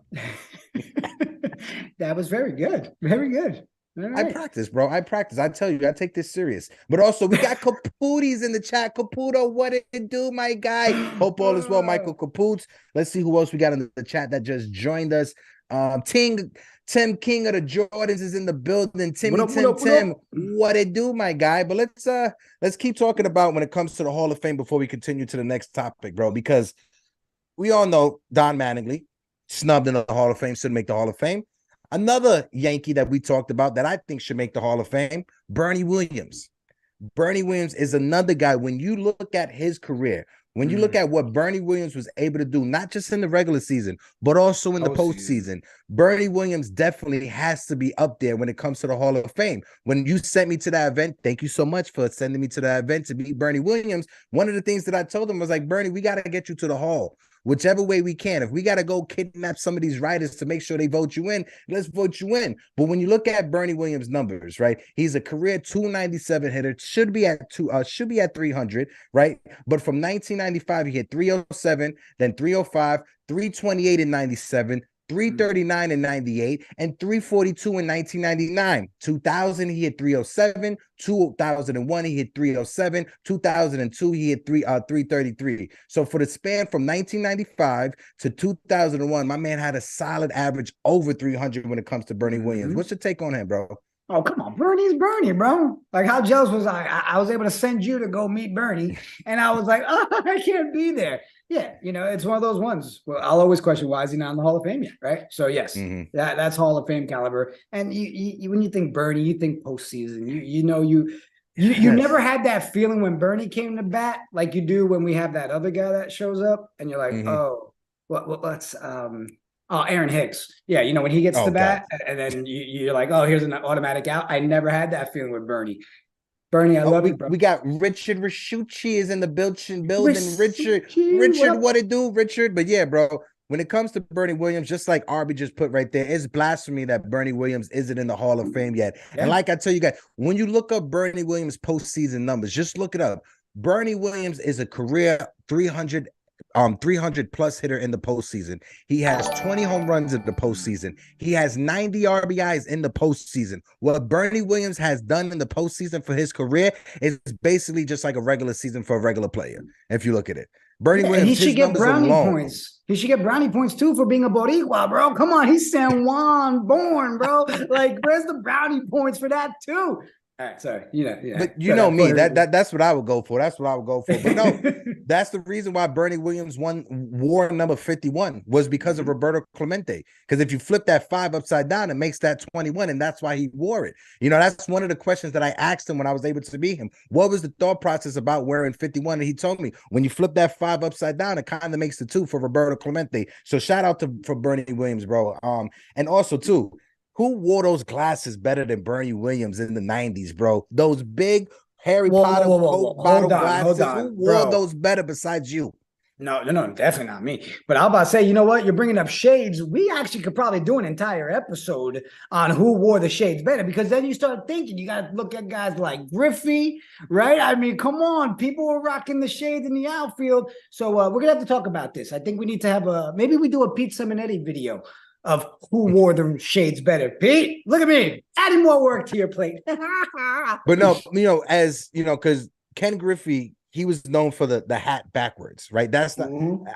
That was very good. Very good. Right. I practice, bro. I tell you, I take this serious. But also, we got Caputis in the chat. Caputo, what it do, my guy? Hope all is well, Michael Caputs. Let's see who else we got in the chat that just joined us. Tim King of the Jordans is in the building. Timmy, What up? what it do, my guy? But let's keep talking about when it comes to the Hall of Fame before we continue to the next topic, bro, because we all know Don Mattingly, snubbed in the Hall of Fame, should make the Hall of Fame. Another Yankee that we talked about that I think should make the Hall of Fame, Bernie Williams. Bernie Williams is another guy. When you look at his career, when you look at what Bernie Williams was able to do, not just in the regular season, but also in the postseason, Bernie Williams definitely has to be up there when it comes to the Hall of Fame. When you sent me to that event, thank you so much for sending me to that event to meet Bernie Williams. One of the things that I told him was like, Bernie, we got to get you to the Hall. Whichever way we can. If we got to go kidnap some of these writers to make sure they vote you in, let's vote you in. But when you look at Bernie Williams' numbers, right? He's a career 297 hitter, should be at 300, right? But from 1995, he hit 307, then 305, 328 in 97, 339 in 98, and 342 in 1999. 2000, he hit 307. 2001, he hit 307. 2002, he hit 333. So for the span from 1995 to 2001, my man had a solid average over 300 when it comes to Bernie Williams. What's your take on him, bro? Oh, come on. Bernie's Bernie, bro. Like, how jealous was I? I was able to send you to go meet Bernie, and I was like, oh, I can't be there. Yeah, it's one of those ones. Well, I'll always question, why is he not in the Hall of Fame yet, right? So, yes, that's Hall of Fame caliber. And you when you think Bernie, you think postseason. You never had that feeling when Bernie came to bat like you do when we have that other guy that shows up, and you're like, oh, what's Aaron Hicks. Yeah, when he gets to bat, and then you're like, oh, here's an automatic out. I never had that feeling with Bernie. Bernie, I love you, bro. We got Richard Risciucci is in the building. Richard, what it do, Richard? But yeah, bro, when it comes to Bernie Williams, just like Arby just put right there, it's blasphemy that Bernie Williams isn't in the Hall of Fame yet. Yeah. And like I tell you guys, when you look up Bernie Williams postseason numbers, just look it up. Bernie Williams is a career 300 plus hitter in the postseason. He has 20 home runs in the postseason. He has 90 RBIs in the postseason. What Bernie Williams has done in the postseason for his career is basically just like a regular season for a regular player, if you look at it. Bernie Williams, he should get brownie points. He should get brownie points too for being a Boricua, bro. Come on, he's San Juan born, bro. Like, where's the brownie points for that too? All right, sorry. But you know me, that's what I would go for. That's what I would go for. But no, that's the reason why Bernie Williams wore number 51 was because of Roberto Clemente. Because if you flip that 5 upside down, it makes that 21, and that's why he wore it. That's one of the questions that I asked him when I was able to meet him. What was the thought process about wearing 51? And he told me, when you flip that 5 upside down, it kind of makes the 2 for Roberto Clemente. So shout out for Bernie Williams, bro. And also too, who wore those glasses better than Bernie Williams in the 90s, bro? Those big Harry Potter bottle glasses. Who wore those better besides you? No, definitely not me. But I was about to say, you know what? You're bringing up shades. We actually could probably do an entire episode on who wore the shades better, because then you start thinking, you got to look at guys like Griffey, right? I mean, come on. People were rocking the shades in the outfield. So we're going to have to talk about this. I think we need to have maybe we do a Pete Simonetti video of who wore the shades better. Pete, look at me, adding more work to your plate. But no, because Ken Griffey, he was known for the hat backwards, right? That's the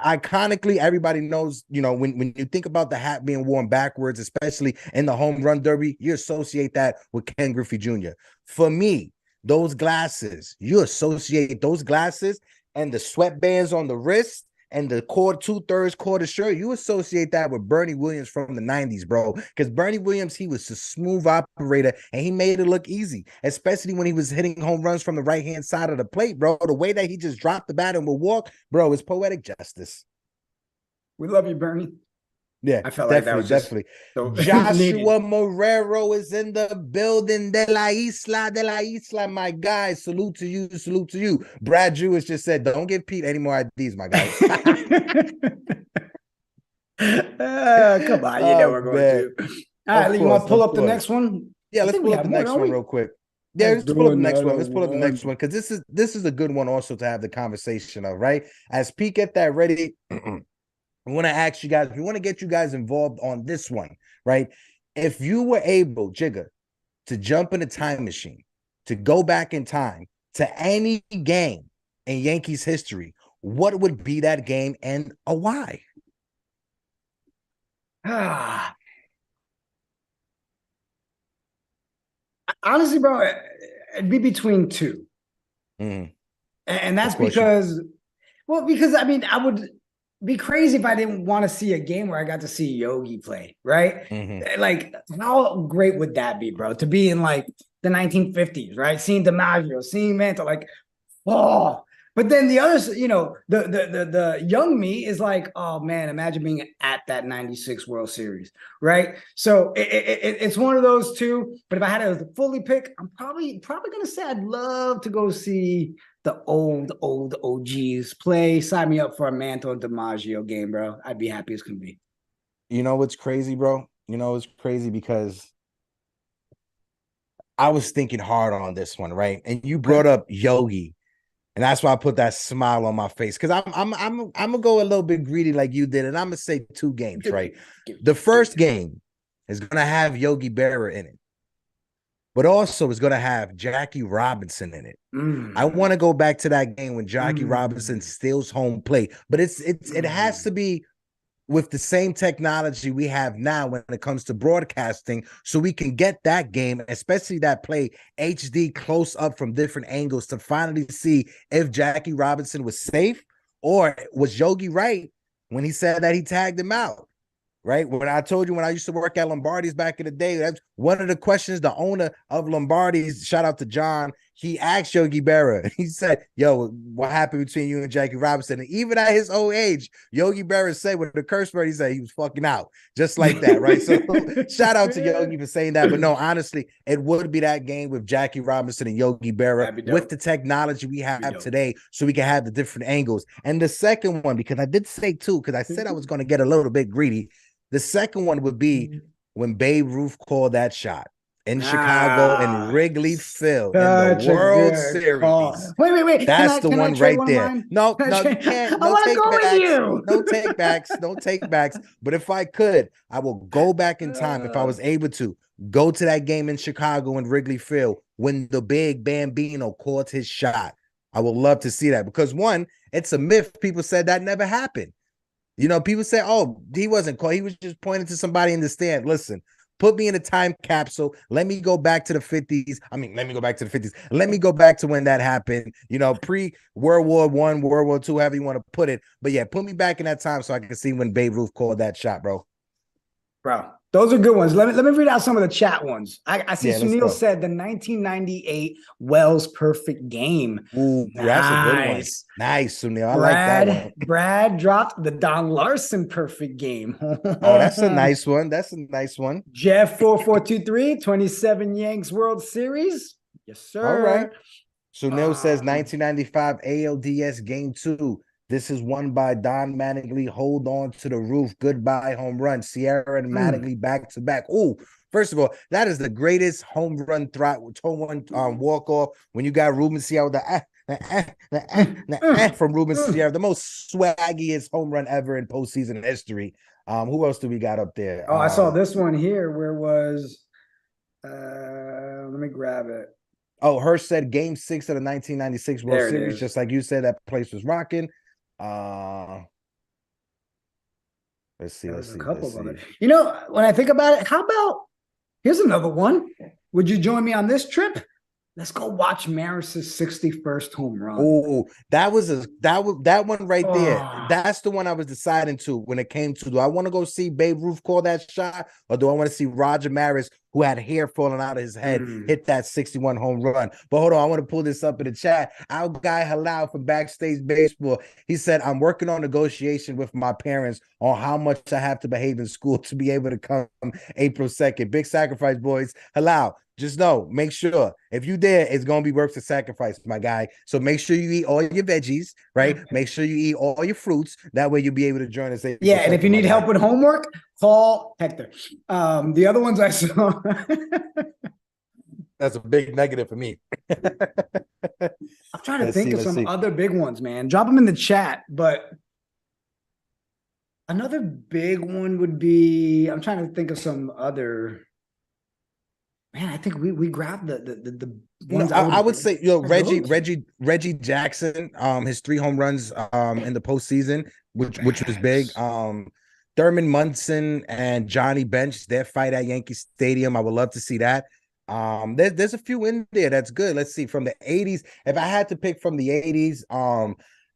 iconically, everybody knows, when you think about the hat being worn backwards, especially in the home run derby, you associate that with Ken Griffey Jr. For me, those glasses, you associate those glasses and the sweatbands on the wrist and the 2/3 quarter shirt, you associate that with Bernie Williams from the 90s, bro. Because Bernie Williams, he was a smooth operator, and he made it look easy, especially when he was hitting home runs from the right-hand side of the plate, bro. The way that he just dropped the bat and would walk, bro, is poetic justice. We love you, Bernie. Yeah, I felt definitely. So Joshua Morero is in the building. De la Isla, my guy. Salute to you. Brad Jewish just said, don't give Pete any more IDs, my guy. Come on, we're going to. All right, you want to pull up the next one? Yeah, let's pull up the next one real quick. Yeah, let's pull up the next one. Let's pull up the next one, because this is a good one also to have the conversation of, right? As Pete get that ready. I want to ask you guys, we want to get you guys involved on this one, right? If you were able, Jigga, to jump in a time machine, to go back in time to any game in Yankees history, what would be that game and a why? Honestly, bro, it'd be between two. Mm. And that's because, because I mean, I would be crazy if I didn't want to see a game where I got to see Yogi play, right? Mm-hmm. Like, how great would that be, bro? To be in like the 1950s, right? Seeing DiMaggio, seeing Mantle, like, oh. But then the others, the young me is like, oh man, imagine being at that 96 World Series, right? So it's one of those two. But if I had to fully pick, I'm probably gonna say I'd love to go see the old OGs play. Sign me up for a Mantle and DiMaggio game, bro. I'd be happy as can be. You know what's crazy, bro? You know it's crazy because I was thinking hard on this one, right? And you brought up Yogi. And that's why I put that smile on my face, because I'm gonna go a little bit greedy like you did, and I'm gonna say 2 games, right? The first game is gonna have Yogi Berra in it, but also is gonna have Jackie Robinson in it. I want to go back to that game when Jackie Robinson steals home plate, but it has to be with the same technology we have now when it comes to broadcasting, so we can get that game, especially that play, HD close up from different angles to finally see if Jackie Robinson was safe or was Yogi right when he said that he tagged him out. Right? When I told you when I used to work at Lombardi's back in the day, that's one of the questions the owner of Lombardi's, shout out to John, he asked Yogi Berra. He said, yo, what happened between you and Jackie Robinson? And even at his old age, Yogi Berra said with the curse word, he said he was fucking out. Just like that, right? So shout out to Yogi for saying that. But no, honestly, it would be that game with Jackie Robinson and Yogi Berra with the technology we have today, so we can have the different angles. And the second one, because I did say too, because I said I was going to get a little bit greedy, the second one would be when Babe Ruth called that shot in Chicago in Wrigley Field in the World Series. Wait. That's the one right there. No, you can't. No takebacks. No takebacks. No takebacks. But if I could, I will go back in time if I was able to go to that game in Chicago in Wrigley Field when the big Bambino caught his shot. I would love to see that because, one, it's a myth. People said that never happened. You know, people say, oh, he wasn't called. He was just pointing to somebody in the stand. Listen, put me in a time capsule. Let me go back to the 50s. I mean, let me go back to the 50s. Let me go back to when that happened, you know, pre-World War I, World War II, however you want to put it. But yeah, put me back in that time so I can see when Babe Ruth called that shot, bro. Bro, those are good ones. Let me read out some of the chat ones. I see Sunil said the 1998 Wells perfect game. Ooh, nice. That's a good one. Nice, Sunil. I like that one. Brad dropped the Don Larson perfect game. Oh, that's a nice one. That's a nice one. Jeff 4423, 27 Yanks World Series. Yes, sir. All right. Sunil says 1995 ALDS Game 2. This is won by Don Mattingly. Hold on to the roof. Goodbye home run. Sierra and Mattingly back to back. Oh, first of all, that is the greatest home run walk off when you got Ruben Sierra from Ruben Sierra, the most swaggiest home run ever in postseason history. Who else do we got up there? Oh, I saw this one here. Where was? Let me grab it. Oh, Hirsch said Game 6 of the 1996 World Series. Just like you said, that place was rocking. Let's see. You know, when I think about it, how about here's another one. Would you join me on this trip? Let's go watch Maris's 61st home run. Oh, that one right there. That's the one I was deciding to when it came to, do I want to go see Babe Ruth call that shot, or do I want to see Roger Maris, who had hair falling out of his head, hit that 61 home run? But hold on, I want to pull this up in the chat. Our guy Halal from Backstage Baseball, he said, I'm working on negotiation with my parents on how much I have to behave in school to be able to come April 2nd. Big sacrifice, boys. Halal, just know, make sure if you there, it's going to be worth the sacrifice, my guy. So make sure you eat all your veggies, right? Make sure you eat all your fruits. That way you'll be able to join us. Yeah, and if you need help with homework, call Hector. The other ones I saw. That's a big negative for me. I'm trying to think of some other big ones, man. Drop them in the chat. But another big one would be, I'm trying to think of some other. Man, I think we grabbed the ones. I would say, Reggie Jackson, his 3 home runs in the postseason, which was big. Thurman Munson and Johnny Bench, their fight at Yankee Stadium. I would love to see that. There's a few in there that's good. Let's see, from the 80s. If I had to pick from the 80s,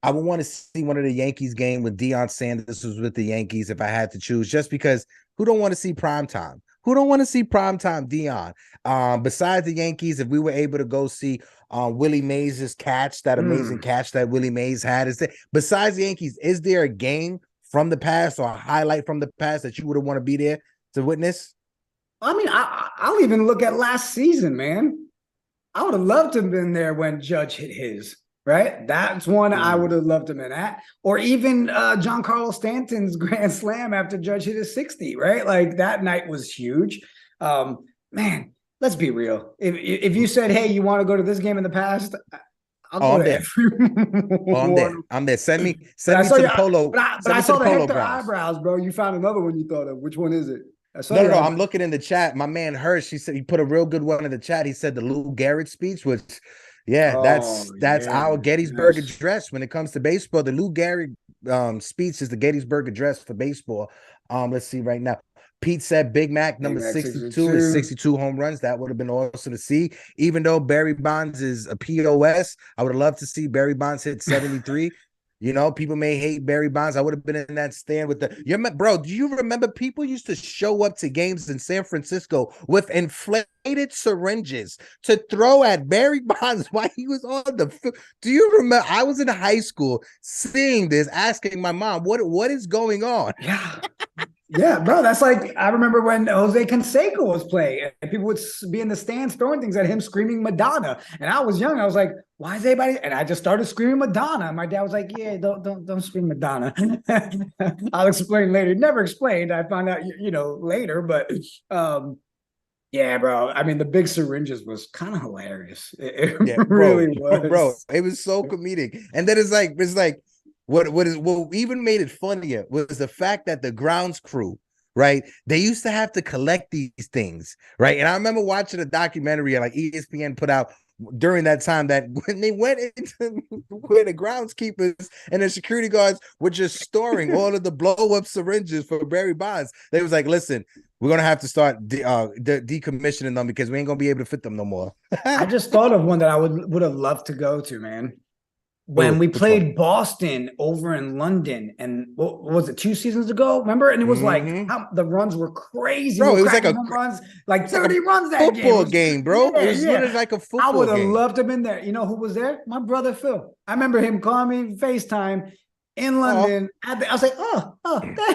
I would want to see one of the Yankees game when Deion Sanders was with the Yankees if I had to choose, just because who don't want to see prime time? Who don't want to see primetime Deion? Besides the Yankees, if we were able to go see Willie Mays' catch, that amazing catch that Willie Mays had, besides the Yankees, is there a game from the past or a highlight from the past that you would have want to be there to witness? I mean, I'll even look at last season, man. I would have loved to have been there when Judge hit his. Right, that's one I would have loved him in at, or even Giancarlo Stanton's grand slam after Judge hit his 60. Right, like that night was huge. Man, let's be real. If you said, "Hey, you want to go to this game in the past?" I'll go there. I'm there. Send me to the polo. But I saw the Hector eyebrows, bro. You found another one you thought of. Which one is it? No. I'm looking in the chat. My man Hirsch, he said he put a real good one in the chat. He said the Lou Gehrig speech, which. Yeah, that's our Gettysburg Address when it comes to baseball. The Lou Gehrig speech is the Gettysburg Address for baseball. Let's see right now. Pete said Big Mac number 62 is 62 home runs. That would have been awesome to see. Even though Barry Bonds is a POS, I would have loved to see Barry Bonds hit 73. You know, people may hate Barry Bonds. I would have been in that stand with bro, do you remember people used to show up to games in San Francisco with inflated syringes to throw at Barry Bonds while he was on the field? Do you remember? I was in high school seeing this, asking my mom, what is going on? Yeah. Yeah, bro, that's like, I remember when Jose Canseco was playing and people would be in the stands throwing things at him, screaming Madonna. And I was young. I was like, why is everybody? And I just started screaming Madonna. And my dad was like, yeah, don't scream Madonna. I'll explain later. Never explained. I found out, later. But yeah, bro. I mean, the big syringes was kind of hilarious. It really was. Bro, it was so comedic. And then it's like, what even made it funnier was the fact that the grounds crew, right? They used to have to collect these things, right? And I remember watching a documentary like ESPN put out during that time that when they went into where the groundskeepers and the security guards were just storing all of the blow-up syringes for Barry Bonds, they was like, listen, we're going to have to start decommissioning them because we ain't going to be able to fit them no more. I just thought of one that I would have loved to go to, man. When we played Boston over in London, and what was it, 2 seasons ago? Remember? And it was like the runs were crazy. Bro, it was like runs, like 30 runs that football game, bro. Yeah, it was literally like a football game. I would have loved to have been there. You know who was there? My brother Phil. I remember him calling me FaceTime in London. I was like, oh,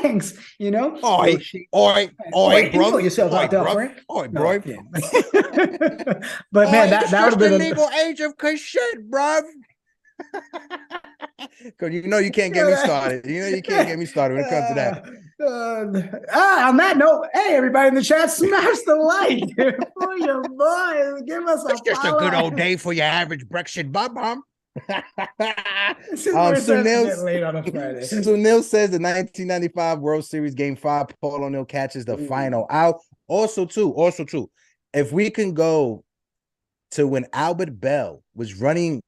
thanks. You know? All right, bro. Yourself out there, Frank. All right, bro. But man, that would have been the legal age of shit, bro. Because you can't get me started. You can't get me started when it comes to that. On that note, hey, everybody in the chat, smash the like for your boys. Give us it's just a good old day for your average Brexit bum. Sunil says the 1995 World Series Game 5, Paul O'Neill catches the final out. Also true. If we can go to when Albert Bell was running,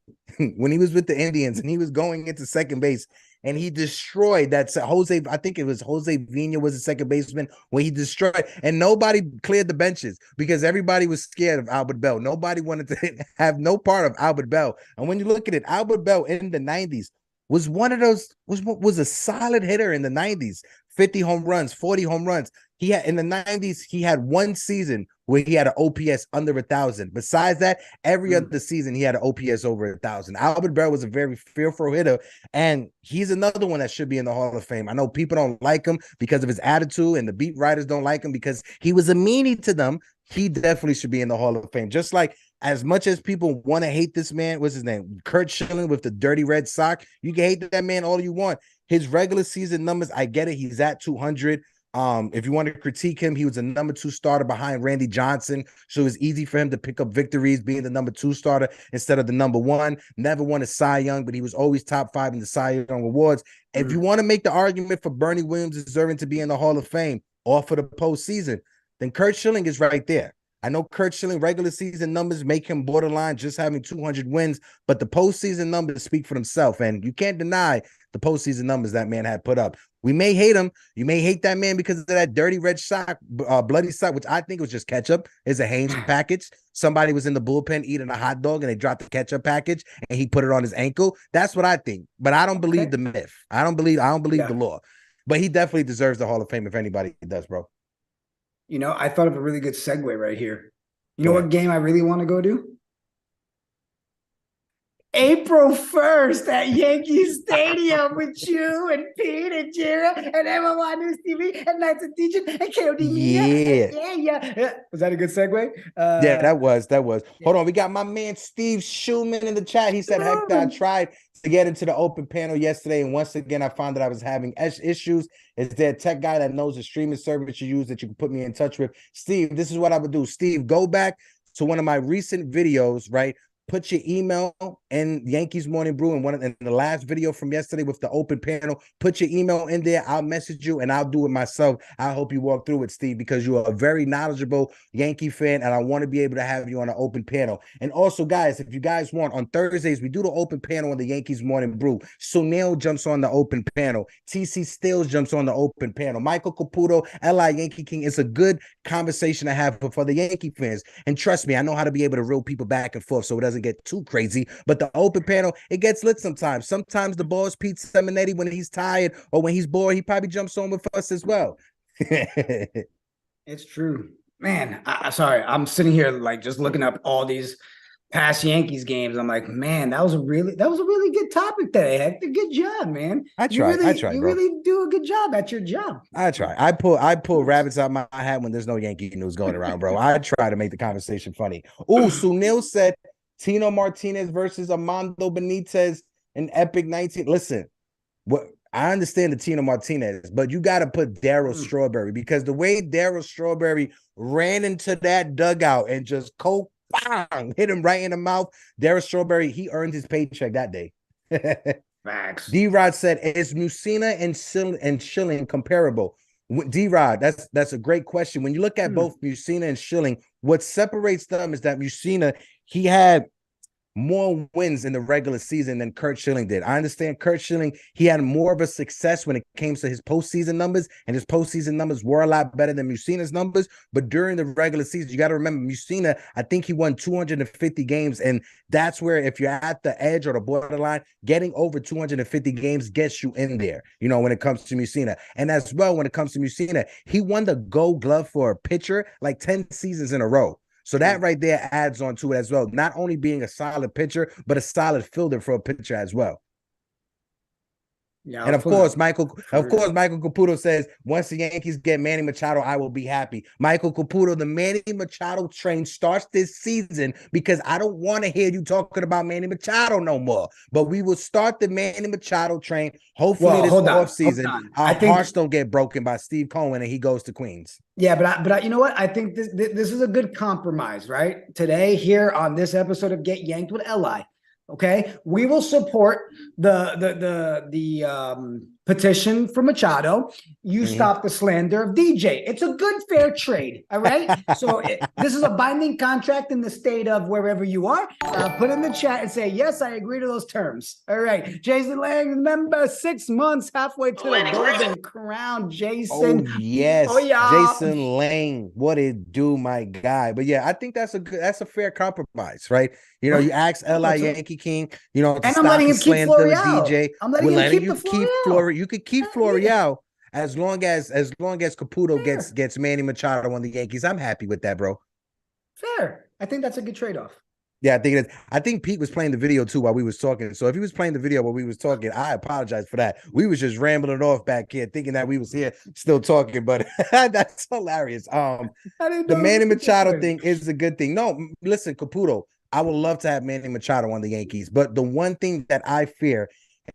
when he was with the Indians and he was going into second base and he destroyed that Jose, I think it was Jose Vina was the second baseman, when he destroyed, and nobody cleared the benches because everybody was scared of Albert Bell. Nobody wanted to have no part of Albert Bell. And when you look at it, Albert Bell in the 90s was one of those, was a solid hitter in the 90s, 50 home runs, 40 home runs. He had in the 90s, he had one season where he had an OPS under 1,000. Besides that, every other season he had an OPS over 1,000. Albert Bell was a very fearful hitter, and he's another one that should be in the Hall of Fame. I know people don't like him because of his attitude, and the beat writers don't like him because he was a meanie to them. He definitely should be in the Hall of Fame. Just like as much as people want to hate this man, what's his name? Kurt Schilling with the dirty red sock. You can hate that man all you want. His regular season numbers, I get it. He's at 200. If you want to critique him, he was a number 2 starter behind Randy Johnson. So it was easy for him to pick up victories being the number 2 starter instead of the number 1. Never won a Cy Young, but he was always top 5 in the Cy Young awards. If you want to make the argument for Bernie Williams deserving to be in the Hall of Fame or for the postseason, then Kurt Schilling is right there. I know Kurt Schilling regular season numbers make him borderline just having 200 wins, but the postseason numbers speak for themselves, and you can't deny the postseason numbers that man had put up. We may hate him. You may hate that man because of that dirty red sock, bloody sock, which I think was just ketchup. Is a Hanes package. Somebody was in the bullpen eating a hot dog and they dropped the ketchup package and he put it on his ankle. That's what I think. But I don't believe the myth. I don't believe the law. But he definitely deserves the Hall of Fame if anybody does, bro. You know, I thought of a really good segue right here. You know what game I really want to go to? April 1st at Yankee Stadium with you and Pete and Jira and NyynewsTV and Nights and Teaching and KOD. Yeah. Was that a good segue? Yeah, that was. Hold on. We got my man Steve Schumann in the chat. He said, Hector, I tried to get into the open panel yesterday, and once again, I found that I was having issues. Is there a tech guy that knows the streaming service you use that you can put me in touch with? Steve, this is what I would do. Steve, go back to one of my recent videos, right? Put your email in Yankees Morning Brew in the last video from yesterday with the open panel. Put your email in there. I'll message you and I'll do it myself. I'll help you walk through it, Steve, because you are a very knowledgeable Yankee fan, and I want to be able to have you on an open panel. And also, guys, if you guys want, on Thursdays, we do the open panel on the Yankees Morning Brew. Sunil jumps on the open panel. TC Stills jumps on the open panel. Michael Caputo, LI Yankee King. It's a good conversation to have for the Yankee fans. And trust me, I know how to be able to reel people back and forth so it doesn't get too crazy. But the open panel, it gets lit sometimes. Sometimes the boss Pete Seminetti, when he's tired or when he's bored, he probably jumps on with us as well. It's true, man. Sorry, I'm sitting here like just looking up all these past Yankees games. I'm like, man, that was a really good topic today, Hector. Good job, man. I try. You really do a good job at your job. I try. I pull rabbits out my hat when there's no Yankee news going around, bro. I try to make the conversation funny. Oh, Sunil said Tino Martinez versus Armando Benitez, an epic 19. Listen, what I understand the Tino Martinez, but you got to put Darryl Strawberry, because the way Darryl Strawberry ran into that dugout and just bang, hit him right in the mouth. Darryl Strawberry, he earned his paycheck that day. Facts. D-Rod said, is Mussina and Schilling comparable? D-Rod, that's a great question. When you look at both Mussina and Schilling, what separates them is that Mussina, he had more wins in the regular season than Kurt Schilling did. I understand Kurt Schilling, he had more of a success when it came to his postseason numbers, and his postseason numbers were a lot better than Mussina's numbers. But during the regular season, you got to remember, Mussina, I think he won 250 games, and that's where, if you're at the edge or the borderline, getting over 250 games gets you in there, you know, when it comes to Mussina. And as well, when it comes to Mussina, he won the Gold Glove for a pitcher like 10 seasons in a row. So that right there adds on to it as well. Not only being a solid pitcher, but a solid fielder for a pitcher as well. Yeah, and of course, Michael Caputo says, once the Yankees get Manny Machado, I will be happy. Michael Caputo, the Manny Machado train starts this season, because I don't want to hear you talking about Manny Machado no more. But we will start the Manny Machado train. Hopefully this offseason, our hearts don't get broken by Steve Cohen and he goes to Queens. Yeah, but you know what? I think this is a good compromise, right? Today, here on this episode of Get Yanked with Li. Okay, we will support the petition for Machado. You stop the slander of DJ. It's a good, fair trade. All right. So this is a binding contract in the state of wherever you are. Put in the chat and say, yes, I agree to those terms. All right. Jason Lang, remember, 6 months halfway to the Golden Crown. Jason. Oh, yes. Oh, yeah. Jason Lang. What it do, my guy. But yeah, I think that's a fair compromise, right? You know, you ask LI Yankee King, you know, and I'm letting him keep Florial. DJ. I'm letting him keep Florial. You could keep Florial as long as Caputo gets Manny Machado on the Yankees. I'm happy with that, bro. Fair. I think that's a good trade-off. Yeah, I think it is. I think Pete was playing the video too while we was talking. So if he was playing the video while we was talking, I apologize for that. We was just rambling off back here, thinking that we was here still talking, but that's hilarious. The Manny Machado thing is a good thing. No, listen, Caputo, I would love to have Manny Machado on the Yankees, but the one thing that I fear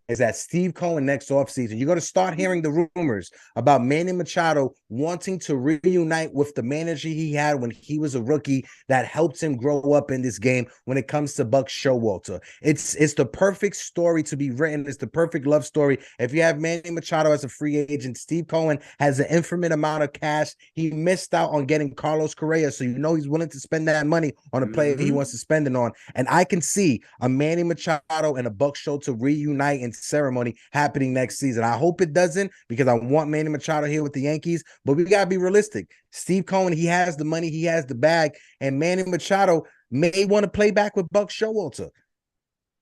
is that Steve Cohen next offseason, you're going to start hearing the rumors about Manny Machado wanting to reunite with the manager he had when he was a rookie that helped him grow up in this game when it comes to Buck Showalter. It's the perfect story to be written. It's the perfect love story. If you have Manny Machado as a free agent, Steve Cohen has an infinite amount of cash. He missed out on getting Carlos Correa, so you know he's willing to spend that money on a player he wants to spend it on. And I can see a Manny Machado and a Buck Showalter reunite in ceremony happening next season. I hope it doesn't, because I want Manny Machado here with the Yankees, but we gotta be realistic. Steve Cohen, he has the money, he has the bag, and Manny Machado may want to play back with Buck Showalter.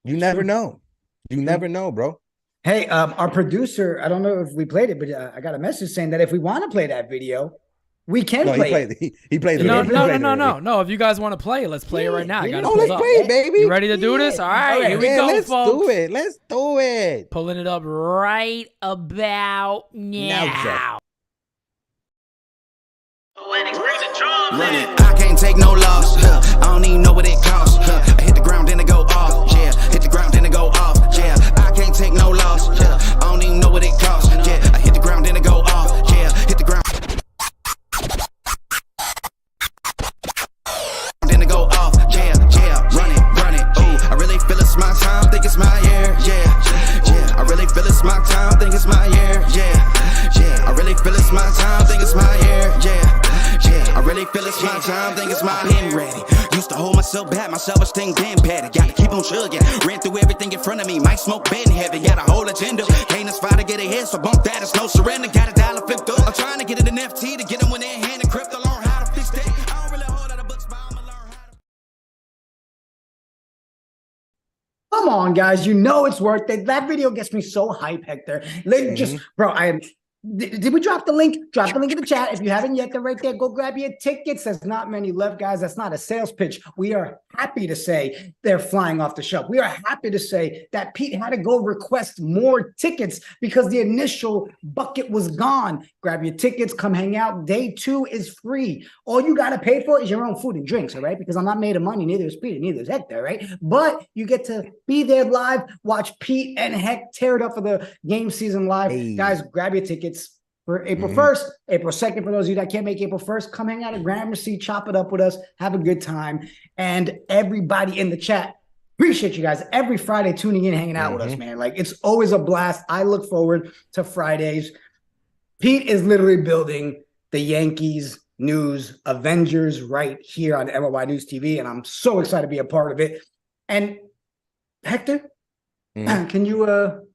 You never know. You never know, bro. Hey, our producer, I don't know if we played it, but I got a message saying that if we want to play that video, we can play it. He played it. No. If you guys want to play it, let's play it right now. Let's play it, baby. You ready to do this? All right, here we go, let's folks. Let's do it. Pulling it up right about now. I can't take no loss. I don't even know what it costs. I hit the ground, then it go off. Yeah, hit the ground, then it go off. Yeah, I can't take no loss. I don't even know what it costs. Yeah, I hit the ground, then it go off. Yeah, hit the ground. Then it go off. Yeah, run it. Ooh, I really feel it's my time. Think it's my year. Yeah. I really feel it's my time. Think it's my year. Yeah. I really feel it's my time. Think it's my year. Yeah. I really feel it's my time, think it's my been ready. Used to hold myself back, my self-esteem been petty. Gotta keep on chugging, ran through everything in front of me. Might smoke bed in heaven, got a whole agenda. Can't aspire to get ahead, so bump that, it's no surrender. Got a dollar flipped up, I'm trying to get it an FT to get them when they're in hand and crypto. Learn how to fix that. I don't really hold out of books, but I'ma learn how to. Come on, guys. You know it's worth it. That video gets me so hype, Hector. Like, just, bro, did we drop the link? Drop the link in the chat. If you haven't yet, then right there, go grab your tickets. There's not many left, guys. That's not a sales pitch. We are happy to say they're flying off the shelf. We are happy to say that Pete had to go request more tickets because the initial bucket was gone. Grab your tickets. Come hang out. Day 2 is free. All you got to pay for is your own food and drinks, all right? Because I'm not made of money. Neither is Pete. Neither is Hector, right? But you get to be there live, watch Pete and Heck tear it up for the game season live. Hey. Guys, grab your tickets. For April 1st, April 2nd, for those of you that can't make April 1st, come hang out at Gramercy, chop it up with us, have a good time. And everybody in the chat, appreciate you guys every Friday tuning in, hanging out with us, man. Like, it's always a blast. I look forward to Fridays. Pete is literally building the Yankees News Avengers right here on NyynewsTV, and I'm so excited to be a part of it. And Hector, can you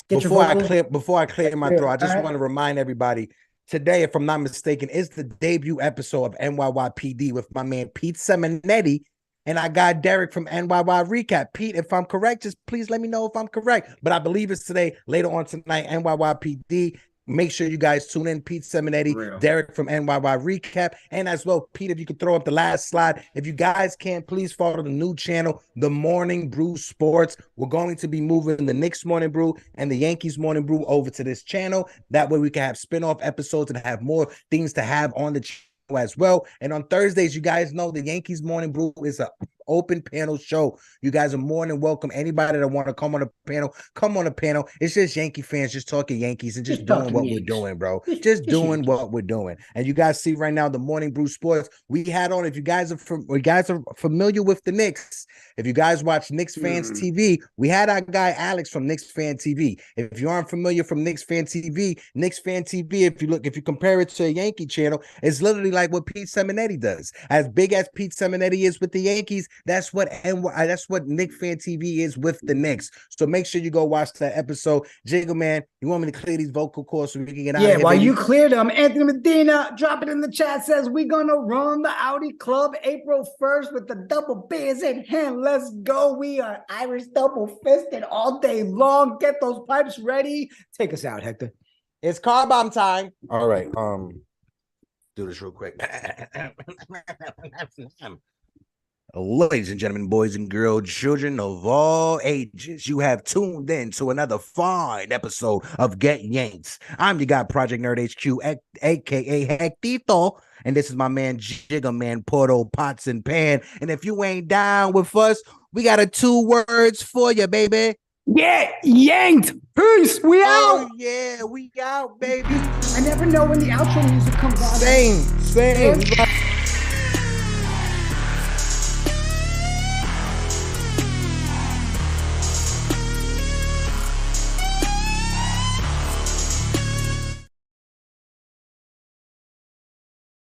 Before I clear my throat, I just want to remind everybody, today, if I'm not mistaken, is the debut episode of NyynewPD with my man Pete Seminetti, and I got Derek from NYY Recap. Pete, if I'm correct, just please let me know if I'm correct. But I believe it's today, later on tonight, NyynPD. Make sure you guys tune in. Pete Seminetti, Derek from NYY Recap, and as well, Pete, if you could throw up the last slide. If you guys can, please follow the new channel, The Morning Brew Sports. We're going to be moving the Knicks Morning Brew and the Yankees Morning Brew over to this channel. That way we can have spin-off episodes and have more things to have on the channel as well. And on Thursdays, you guys know the Yankees Morning Brew is an open panel show. You guys are more than welcome. Anybody that want to come on a panel, come on a panel. It's just Yankee fans just talking Yankees and just doing what we're doing, bro. Just doing what we're doing. And you guys see right now the Morning Brew Sports we had on. If you guys are familiar with the Knicks, if you guys watch Knicks Fans TV, we had our guy Alex from Knicks Fan TV. If you aren't familiar from Knicks Fan TV, if you compare it to a Yankee channel, it's literally like what Pete Seminetti does. As big as Pete Seminetti is with the Yankees, that's what Knicks Fan TV is with the Knicks. So make sure you go watch that episode. Jiggle man, you want me to clear these vocal cords so we can get out of here? Yeah, while you clear them, Anthony Medina, drop it in the chat, says we're gonna run the Audi Club April 1st with the double beers in hand. Let's go. We are Irish double fisted all day long. Get those pipes ready. Take us out, Hector. It's car bomb time. All right. Do this real quick. Ladies and gentlemen, boys and girls, children of all ages, you have tuned in to another fine episode of Get Yanked. I'm your guy, Project Nerd HQ, aka Hectito, and this is my man Jigga Man Porto Pots and Pan. And if you ain't down with us, we got 2 words for you, baby. Yeah, yanked. Peace. We Oh out. yeah, we out, baby. I never know when the outro music comes on. Same.